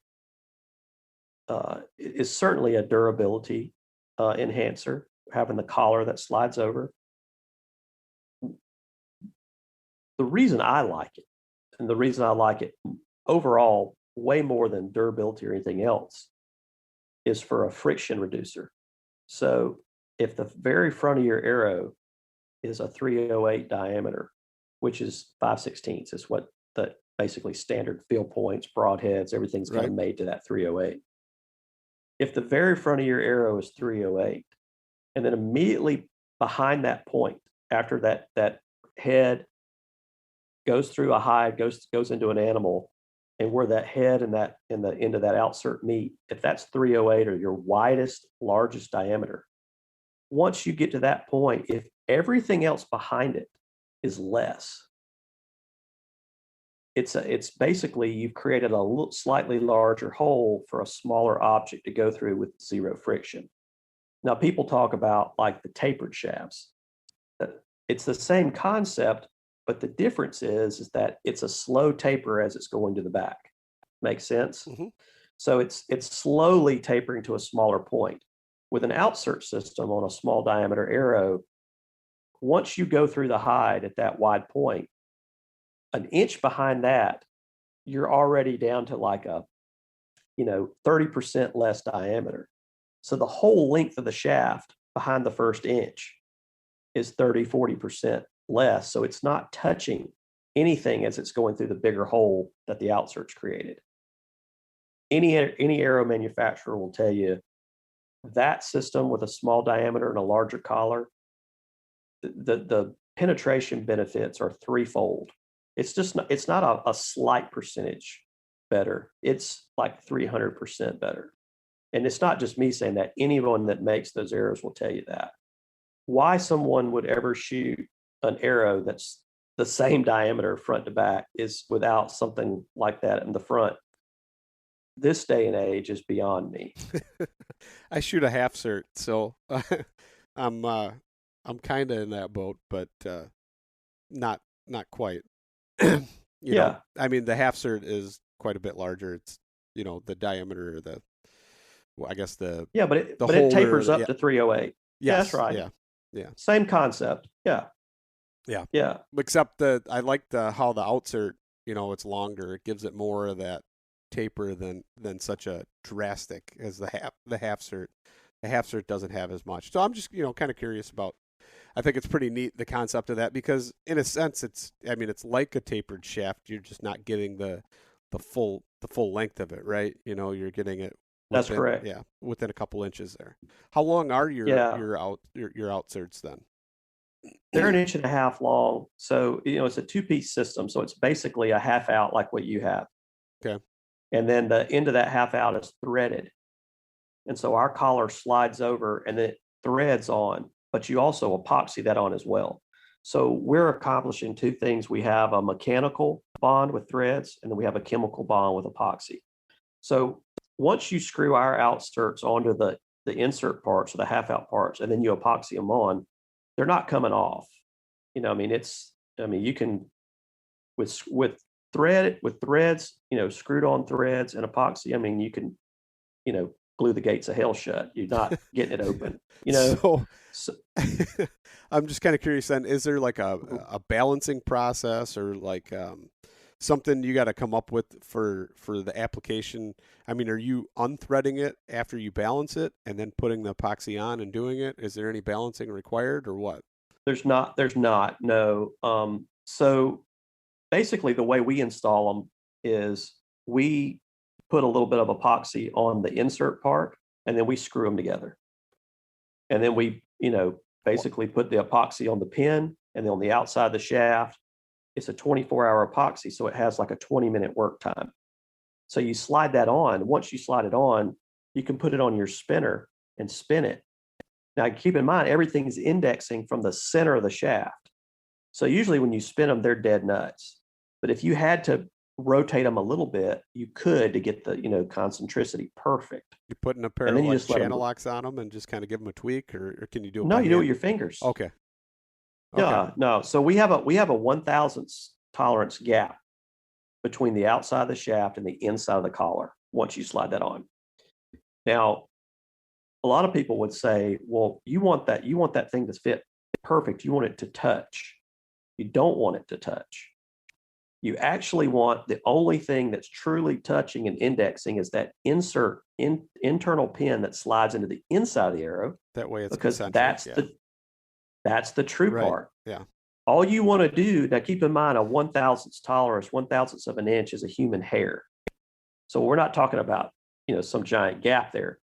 is certainly a durability enhancer, having the collar that slides over. The reason I like it, and the reason I like it overall way more than durability or anything else, is for a friction reducer. So if the very front of your arrow is a 308 diameter, which is 5/16, is what the basically standard field points, broadheads, everything's kind of made to that 308. If the very front of your arrow is 308, and then immediately behind that point, after that head goes through a hide, goes into an animal, and where that head and that in the end of that outsert meet, if that's 308 or your widest, largest diameter, once you get to that point, if everything else behind it is less, it's basically you've created a slightly larger hole for a smaller object to go through with zero friction. Now, people talk about like the tapered shafts. It's the same concept, but the difference is that it's a slow taper as it's going to the back. Makes sense? Mm-hmm. So it's slowly tapering to a smaller point. With an outsert system on a small diameter arrow, once you go through the hide at that wide point, an inch behind that, you're already down to like a 30% less diameter. So the whole length of the shaft behind the first inch is 30-40% less. So it's not touching anything as it's going through the bigger hole that the outsert's created. Any arrow manufacturer will tell you that system with a small diameter and a larger collar, the penetration benefits are threefold. It's not a slight percentage better. It's like 300% better. And it's not just me saying that. Anyone that makes those arrows will tell you that. Why someone would ever shoot an arrow that's the same diameter front to back is without something like that in the front. This day and age is beyond me. I shoot a half cert, so I'm kind of in that boat, but not quite. you know, I mean, the half cert is quite a bit larger. It's the diameter, I guess but it tapers up to 308. Yes, that's right. Yeah. Same concept. Yeah. Except I like how the outsert, it's longer. It gives it more of that taper than such a drastic as the half cert. The half cert doesn't have as much. So I'm just kind of curious about. I think it's pretty neat, the concept of that, because in a sense it's like a tapered shaft. You're just not getting the full length of it, right? You're getting it. That's correct. Yeah, within a couple inches there. How long are your outserts then? They're 1.5 inches long. So it's a 2-piece system. So it's basically a half out like what you have. Okay. And then the end of that half out is threaded. And so our collar slides over and then it threads on, but you also epoxy that on as well. So we're accomplishing two things. We have a mechanical bond with threads, and then we have a chemical bond with epoxy. So once you screw our outserts onto the insert parts or the half out parts, and then you epoxy them on, they're not coming off. You can with threads, screwed on threads and epoxy. You can, glue the gates of hell shut. You're not getting it open. So I'm just kind of curious then, is there like a balancing process or like something you got to come up with for the application? Are you unthreading it after you balance it and then putting the epoxy on and doing it? Is there any balancing required or what? There's not, no. So basically the way we install them is we put a little bit of epoxy on the insert part, and then we screw them together. And then we, basically put the epoxy on the pin, and then on the outside of the shaft, it's a 24-hour epoxy. So it has like a 20-minute work time. So you slide that on. Once you slide it on, you can put it on your spinner and spin it. Now, keep in mind, everything is indexing from the center of the shaft. So usually when you spin them, they're dead nuts. But if you had to rotate them a little bit, you could to get the, concentricity perfect. You're putting a pair of channel locks on them and just kind of give them a tweak, or can you do it? No, you do it with your fingers. Okay. Yeah, no. So we have a 1/1000th tolerance gap between the outside of the shaft and the inside of the collar once you slide that on. Now, a lot of people would say, well, you want that thing to fit perfect. You want it to touch. You don't want it to touch. You actually want the only thing that's truly touching and indexing is that internal pin that slides into the inside of the arrow. That way it's because that's the true part. Yeah. All you want to do, now keep in mind, a 1/1000th tolerance, 1/1000th of an inch is a human hair. So we're not talking about, some giant gap there,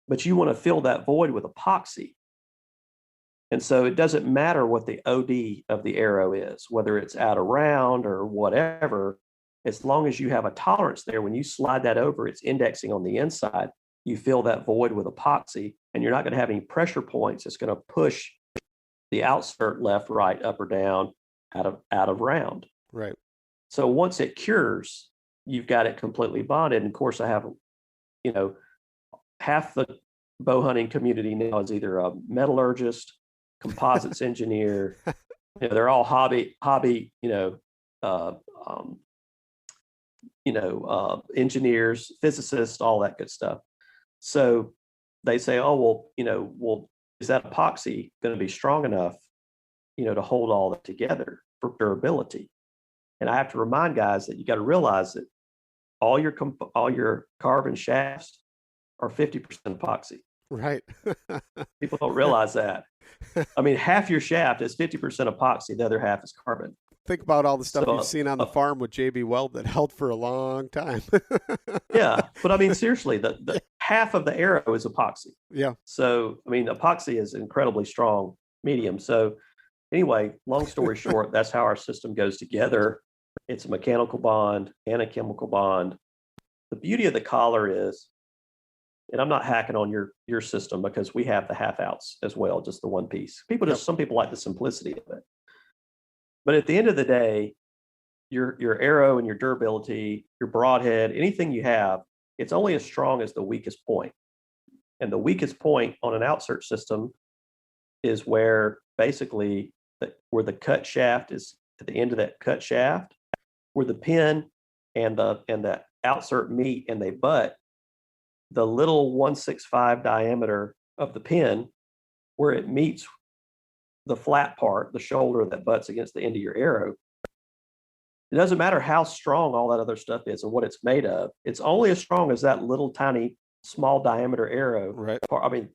but you want to fill that void with epoxy. And so it doesn't matter what the OD of the arrow is, whether it's out of round or whatever. as long as you have a tolerance there, when you slide that over, it's indexing on the inside. You fill that void with epoxy, and you're not going to have any pressure points. It's going to push the outsert left, right, up or down, out of round. Right. So once it cures, you've got it completely bonded. And of course, I have, half the bow hunting community now is either a metallurgist, composites engineer. They're all hobby, engineers, physicists, all that good stuff. So they say, oh, well, is that epoxy going to be strong enough, to hold all that together for durability? And I have to remind guys that you got to realize that all your carbon shafts are 50% epoxy. Right. People don't realize that. I mean, half your shaft is 50% epoxy. The other half is carbon. Think about all the stuff you've seen on the farm with JB Weld that held for a long time. Yeah. But I mean, seriously, the half of the arrow is epoxy. Yeah. So, I mean, epoxy is incredibly strong medium. So anyway, long story short, that's how our system goes together. It's a mechanical bond and a chemical bond. The beauty of the collar is, and I'm not hacking on your system because we have the half outs as well, just the one piece. Some people like the simplicity of it. But at the end of the day, your arrow and your durability, your broadhead, anything you have, it's only as strong as the weakest point. And the weakest point on an outsert system is where basically where the cut shaft is, at the end of that cut shaft, where the pin and the outsert meet and they butt, the little 165 diameter of the pin, where it meets the flat part, the shoulder that butts against the end of your arrow. It doesn't matter how strong all that other stuff is and what it's made of. It's only as strong as that little tiny small diameter arrow, right?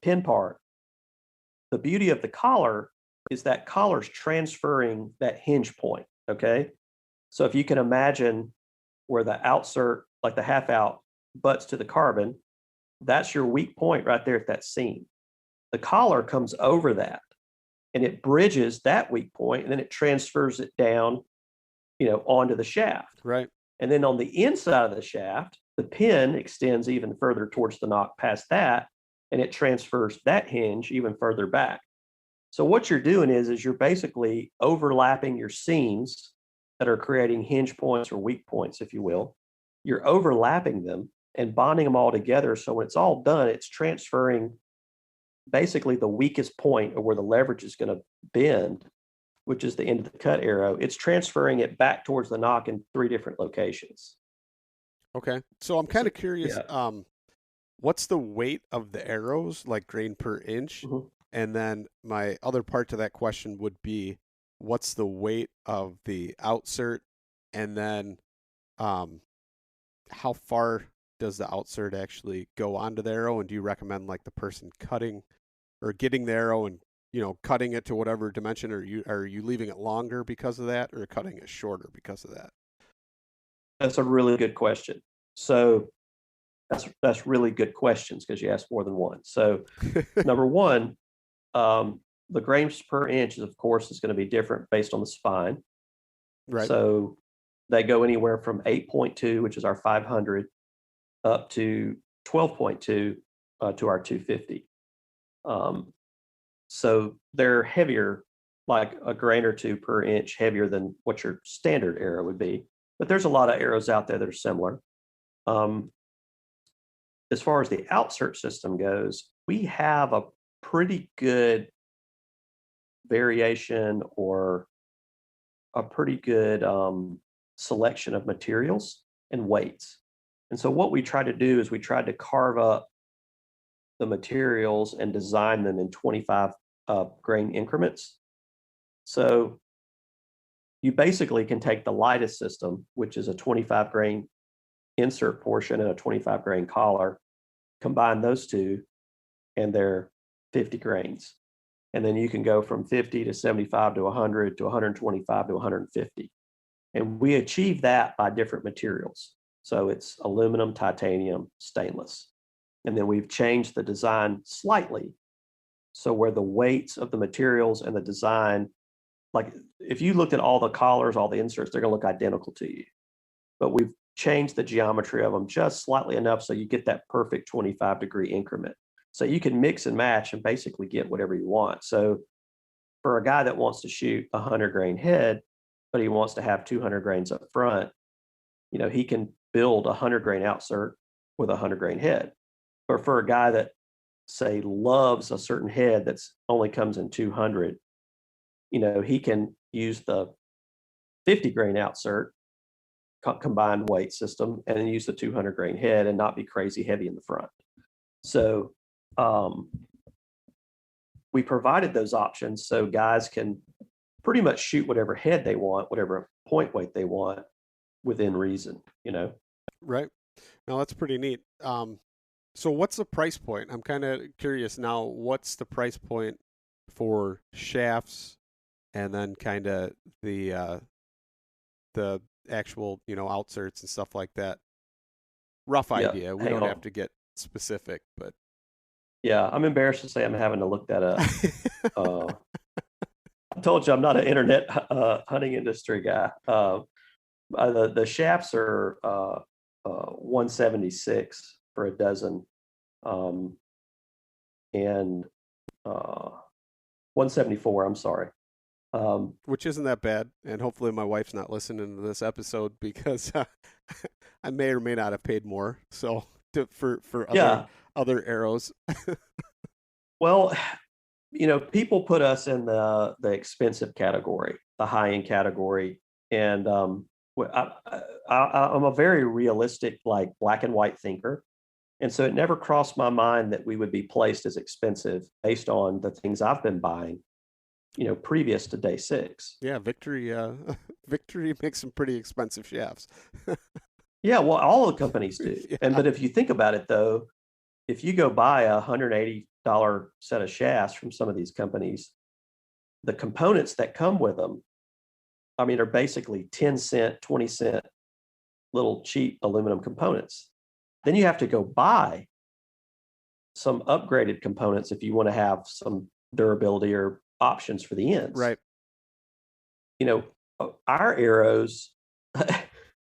Pin part. The beauty of the collar is that collar's transferring that hinge point. Okay. So if you can imagine where the outsert, like the half out, butts to the carbon, that's your weak point right there at that seam. The collar comes over that and it bridges that weak point, and then it transfers it down, onto the shaft. Right. And then on the inside of the shaft, the pin extends even further towards the nock past that, and it transfers that hinge even further back. So what you're doing is you're basically overlapping your seams that are creating hinge points or weak points, if you will. You're overlapping them and bonding them all together. So when it's all done, it's transferring basically the weakest point of where the leverage is going to bend, which is the end of the cut arrow. It's transferring it back towards the nock in 3 different locations. Okay. So I'm kind of curious, what's the weight of the arrows, like grain per inch? Mm-hmm. And then my other part to that question would be, what's the weight of the outsert? And then how far does the outsert actually go onto the arrow? And do you recommend like the person cutting or getting the arrow and, cutting it to whatever dimension, or are you leaving it longer because of that, or cutting it shorter because of that? That's a really good question. So that's really good questions because you asked more than one. So number one, the grains per inch, of course, is going to be different based on the spine. Right. So they go anywhere from 8.2, which is our 500, up to 12.2 to our 250. So they're heavier, like a grain or two per inch heavier than what your standard arrow would be. But there's a lot of arrows out there that are similar. As far as the outsert system goes, we have a pretty good variation or a pretty good selection of materials and weights. And so what we try to do is we tried to carve up the materials and design them in 25 grain increments. So you basically can take the lightest system, which is a 25 grain insert portion and a 25 grain collar, combine those two, and they're 50 grains. And then you can go from 50 to 75 to 100 to 125 to 150. And we achieve that by different materials. So it's aluminum, titanium, stainless. And then we've changed the design slightly. So where the weights of the materials and the design, like if you looked at all the collars, all the inserts, they're going to look identical to you. but we've changed the geometry of them just slightly enough so you get that perfect 25-degree increment. So you can mix and match and basically get whatever you want. So for a guy that wants to shoot a 100-grain head, but he wants to have 200 grains up front, he can build a 100-grain outsert with a 100-grain head. Or for a guy that, say, loves a certain head that's only comes in 200, he can use the 50-grain outsert combined weight system and then use the 200-grain head and not be crazy heavy in the front. So we provided those options so guys can pretty much shoot whatever head they want, whatever point weight they want within reason, Right. Now that's pretty neat. So what's the price point? I'm kind of curious now, what's the price point for shafts and then kind of the actual, outserts and stuff like that? Rough idea. We don't have to get specific, but. Yeah, I'm embarrassed to say I'm having to look that up. I told you I'm not an internet hunting industry guy. The shafts are 176 for a dozen, and 174. I'm sorry. Which isn't that bad, and hopefully my wife's not listening to this episode because I may or may not have paid more. So for other arrows. Well, people put us in the expensive category, the high-end category, and I'm a very realistic, like black and white thinker, and so it never crossed my mind that we would be placed as expensive based on the things I've been buying, previous to day 6. Yeah, Victory makes some pretty expensive shafts. Yeah, well, all the companies do, Yeah. But if you think about it, though, if you go buy a $180 set of shafts from some of these companies, the components that come with them, are basically 10 cent, 20 cent little cheap aluminum components. Then you have to go buy some upgraded components if you want to have some durability or options for the ends. Right. Our arrows,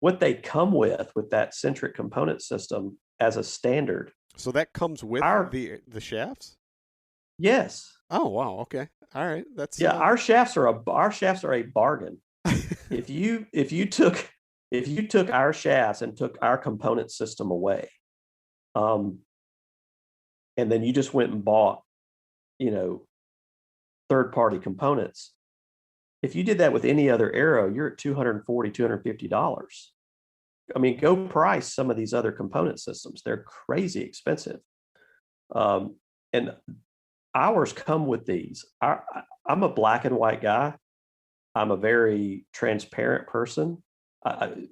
what they come with that centric component system as a standard. So that comes with the shafts? Yes. Oh wow. Okay. All right. That's our shafts are a bargain. If you took our shafts and took our component system away, and then you just went and bought, third-party components. If you did that with any other arrow, you're at $240, $250. Go price some of these other component systems. They're crazy expensive. And ours come with these. I'm a black and white guy. I'm a very transparent person.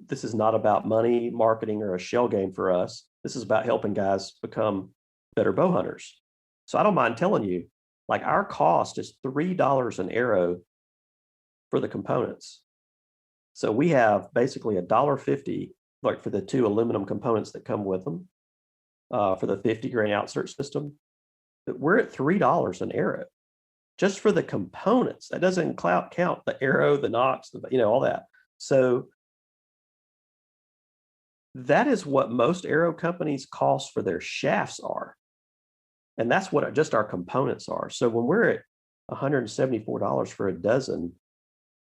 This is not about money, marketing, or a shell game for us. This is about helping guys become better bow hunters. So I don't mind telling you, like, our cost is $3 an arrow for the components. So we have basically $1.50, like for the 2 aluminum components that come with them, for the 50-grain outsert system. But we're at $3 an arrow just for the components. That doesn't count the arrow, the nocks, all that. So that is what most arrow companies cost for their shafts are. And that's what just our components are. So when we're at $174 for a dozen,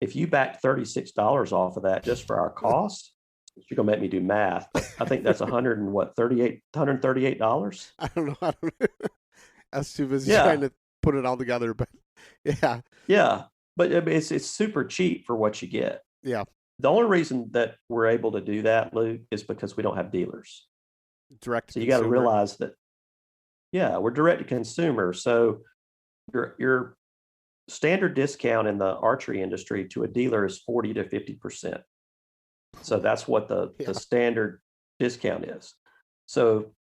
if you back $36 off of that just for our cost, you're gonna make me do math. I think that's $138. I don't know. I was too busy trying to put it all together, but yeah. Yeah, but it's super cheap for what you get. Yeah. The only reason that we're able to do that, Luke, is because we don't have dealers. Direct. So you got to realize that. Yeah, we're direct to consumer. So your standard discount in the archery industry to a dealer is 40 to 50%. So that's what the standard discount is. So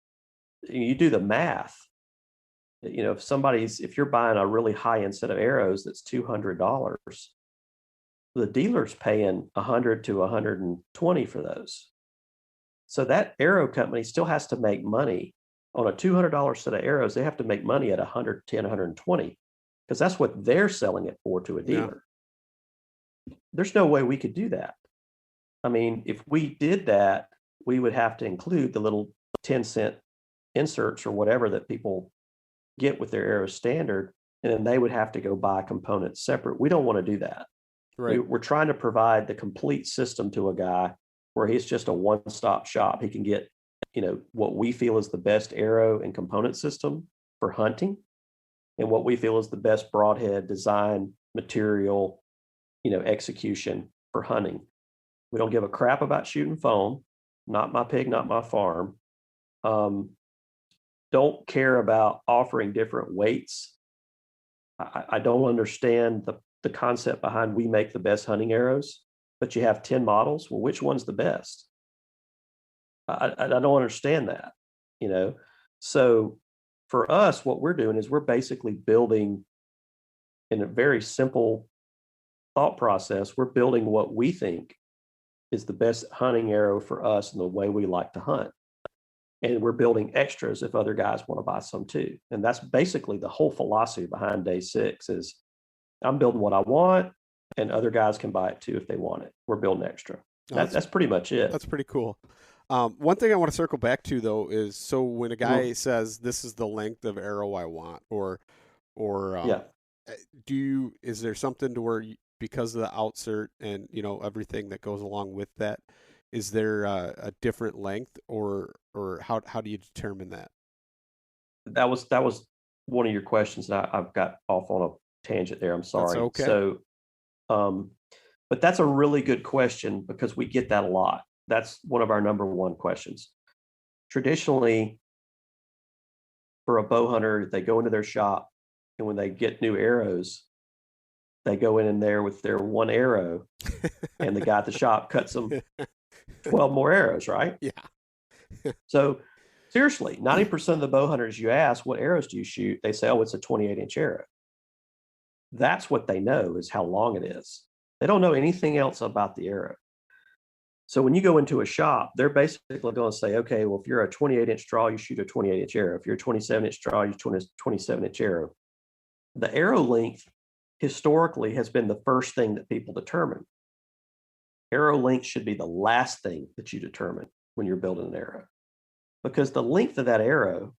you do the math. If you're buying a really high end set of arrows that's $200, the dealer's paying $100 to $120 for those. So that arrow company still has to make money on a $200 set of arrows. They have to make money at $110, $120, because that's what they're selling it for to a dealer. Yeah. There's no way we could do that. I mean, if we did that, we would have to include the little 10-cent inserts or whatever that people get with their arrow standard, and then they would have to go buy components separate. We don't want to do that. Right. We're trying to provide the complete system to a guy where he's just a one-stop shop. He can get, what we feel is the best arrow and component system for hunting, and what we feel is the best broadhead design, material, execution for hunting. We don't give a crap about shooting foam. Not my pig, not my farm. Don't care about offering different weights. I don't understand the concept behind we make the best hunting arrows, but you have 10 models. Well, which one's the best? I don't understand that, So for us, what we're doing is we're basically building in a very simple thought process. We're building what we think is the best hunting arrow for us and the way we like to hunt. And we're building extras if other guys want to buy some too. And that's basically the whole philosophy behind day 6 is I'm building what I want and other guys can buy it too if they want it. We're building extra. That's pretty much it. That's pretty cool. One thing I want to circle back to though is, so when a guy says this is the length of arrow I want, or is there something to where because of the outsert and everything that goes along with that, is there a different length, or how do you determine that? That was one of your questions, and I've got off on a tangent there. I'm sorry. That's okay. So, but that's a really good question because we get that a lot. That's one of our number one questions. Traditionally, for a bow hunter, they go into their shop, and when they get new arrows, they go in there with their one arrow, and the guy at the shop cuts them 12 more arrows, right? Yeah. So seriously, 90% of the bow hunters you ask, what arrows do you shoot? They say, oh, it's a 28-inch arrow. That's what they know, is how long it is. They don't know anything else about the arrow. So when you go into a shop, they're basically going to say, okay, well, if you're a 28-inch draw, you shoot a 28-inch arrow. If you're a 27-inch draw, you shoot a 27-inch arrow. The arrow length historically has been the first thing that people determine. Arrow length should be the last thing that you determine when you're building an arrow, because the length of that arrow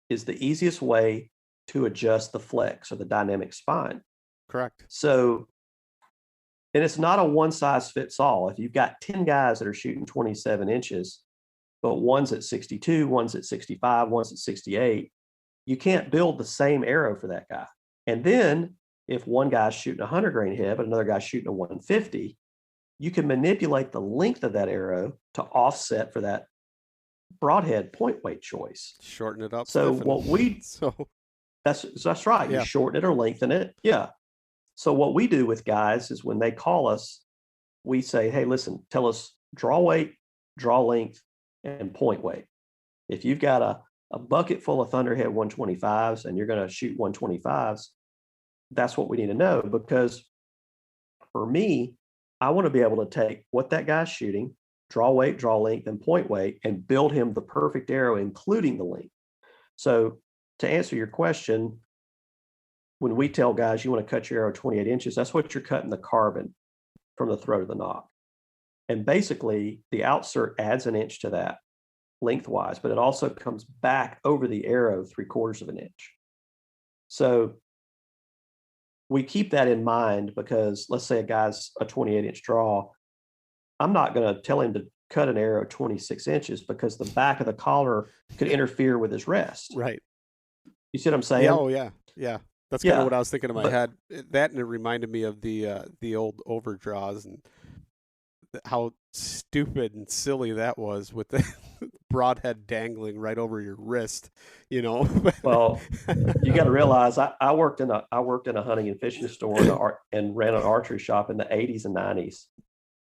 is the easiest way to adjust the flex or the dynamic spine. Correct. So, and it's not a one size fits all. If you've got 10 guys that are shooting 27 inches, but one's at 62, one's at 65, one's at 68, you can't build the same arrow for that guy. And then if one guy's shooting a 100 grain head, but another guy's shooting a 150, you can manipulate the length of that arrow to offset for that broadhead point weight choice. Shorten it up. So that's right. Yeah. You shorten it or lengthen it. Yeah. So what we do with guys is when they call us, we say, hey, listen, tell us draw weight, draw length, and point weight. If you've got a bucket full of Thunderhead 125s and you're going to shoot 125s, that's what we need to know, because for me, I want to be able to take what that guy's shooting, draw weight, draw length, and point weight, and build him the perfect arrow, including the length. So to answer your question, when we tell guys you want to cut your arrow 28 inches, that's what you're cutting the carbon from the throat of the nock. And basically, the outsert adds an inch to that lengthwise, but it also comes back over the arrow 3/4 of an inch. So we keep that in mind, because let's say a guy's a 28-inch draw. I'm not going to tell him to cut an arrow 26 inches because the back of the collar could interfere with his rest. Right. You see what I'm saying? Yeah, oh, yeah. Yeah. That's kind of what I was thinking in my head. That, and it reminded me of the old overdraws and how stupid and silly that was, with the broadhead dangling right over your wrist, Well, you got to realize I worked in a hunting and fishing store and ran an archery shop in the 80s and 90s,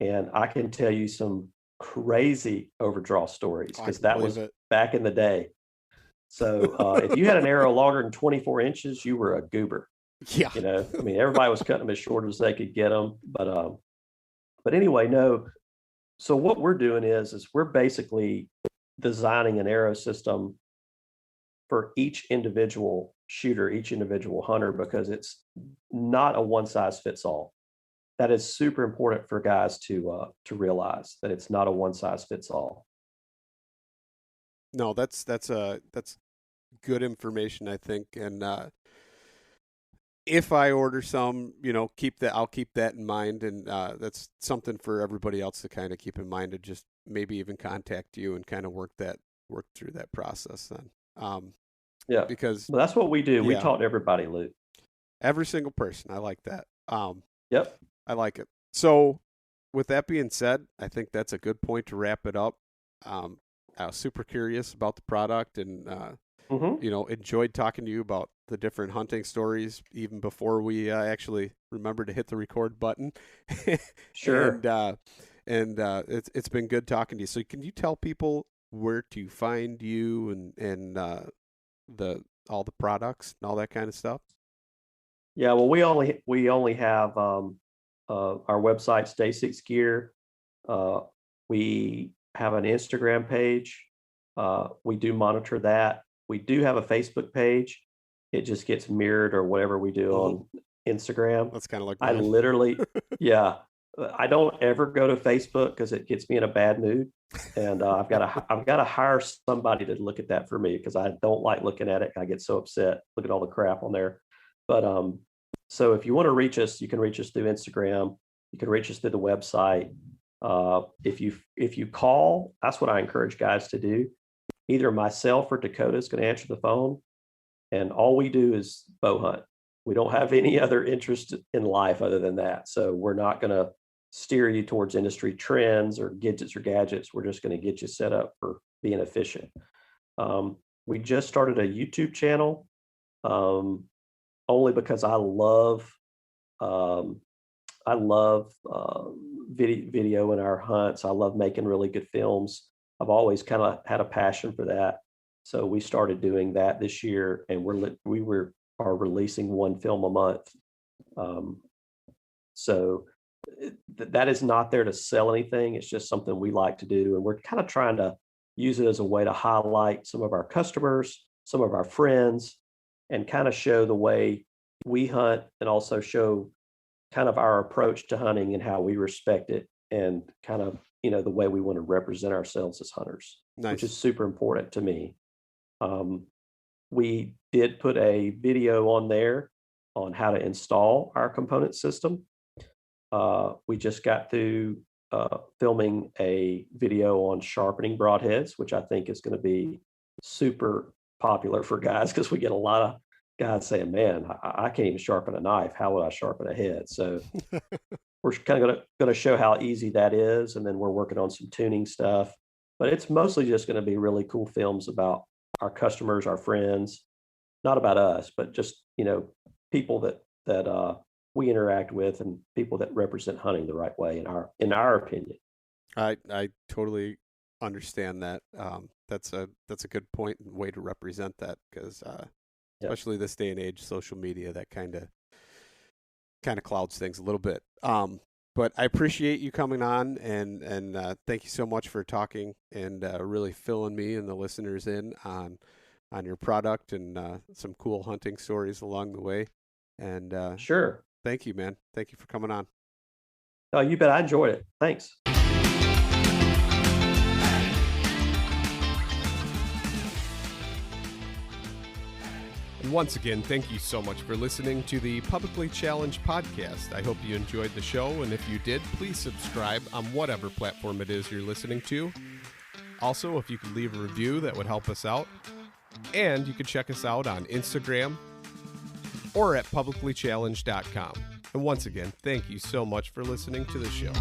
and I can tell you some crazy overdraw stories, because that was back in the day. So if you had an arrow longer than 24 inches, you were a goober. Yeah. I mean, everybody was cutting them as short as they could get them. But anyway, no. So what we're doing is we're basically designing an arrow system for each individual shooter, each individual hunter, because it's not a one size fits all. that is super important for guys to realize that it's not a one size fits all. No, that's good information, I think. And if I order some, I'll keep that in mind, and that's something for everybody else to kind of keep in mind, to just maybe even contact you and kind of work through that process then. Yeah, because that's what we do. We yeah. talk to everybody, Luke. Every single person. I like that. Yep. I like it. So with that being said, I think that's a good point to wrap it up. I was super curious about the product, and enjoyed talking to you about the different hunting stories even before we actually remembered to hit the record button. Sure. And it's been good talking to you. So can you tell people where to find you and all the products and all that kind of stuff? Yeah, well, we only have our website, Stay Six Gear. We have an Instagram page. We do monitor that. We do have a Facebook page. It just gets mirrored or whatever we do on Instagram. That's kind of like I literally, yeah. I don't ever go to Facebook because it gets me in a bad mood, and I've got to hire somebody to look at that for me, because I don't like looking at it. I get so upset. Look at all the crap on there. But so if you want to reach us, you can reach us through Instagram. You can reach us through the website. If you call, that's what I encourage guys to do. Either myself or Dakota is going to answer the phone, and all we do is bow hunt. We don't have any other interest in life other than that. So we're not going to steer you towards industry trends or gadgets. We're just going to get you set up for being efficient. We just started a YouTube channel, only because I love video in our hunts. I love making really good films. I've always kind of had a passion for that. So we started doing that this year, and we are releasing one film a month. So that is not there to sell anything. It's just something we like to do. And we're kind of trying to use it as a way to highlight some of our customers, some of our friends, and kind of show the way we hunt, and also show kind of our approach to hunting and how we respect it, and kind of, the way we want to represent ourselves as hunters, which is super important to me. We did put a video on there on how to install our component system. We just got through filming a video on sharpening broadheads, which I think is going to be super popular for guys, because we get a lot of guys saying, man, I can't even sharpen a knife. How would I sharpen a head? So we're kind of going to show how easy that is. And then we're working on some tuning stuff, but it's mostly just going to be really cool films about our customers, our friends, not about us, but just, people that we interact with, and people that represent hunting the right way in our opinion. I totally understand that. That's a good point and way to represent that, because especially this day and age, social media, that kind of clouds things a little bit. But I appreciate you coming on, and thank you so much for talking and really filling me and the listeners in on your product and some cool hunting stories along the way. And sure. Thank you, man. Thank you for coming on. Oh, you bet. I enjoyed it. Thanks. And once again, thank you so much for listening to the Publicly Challenged podcast. I hope you enjoyed the show, and if you did, please subscribe on whatever platform it is you're listening to. Also, if you could leave a review, that would help us out. And you can check us out on Instagram or at publiclychallenged.com. And once again, thank you so much for listening to the show.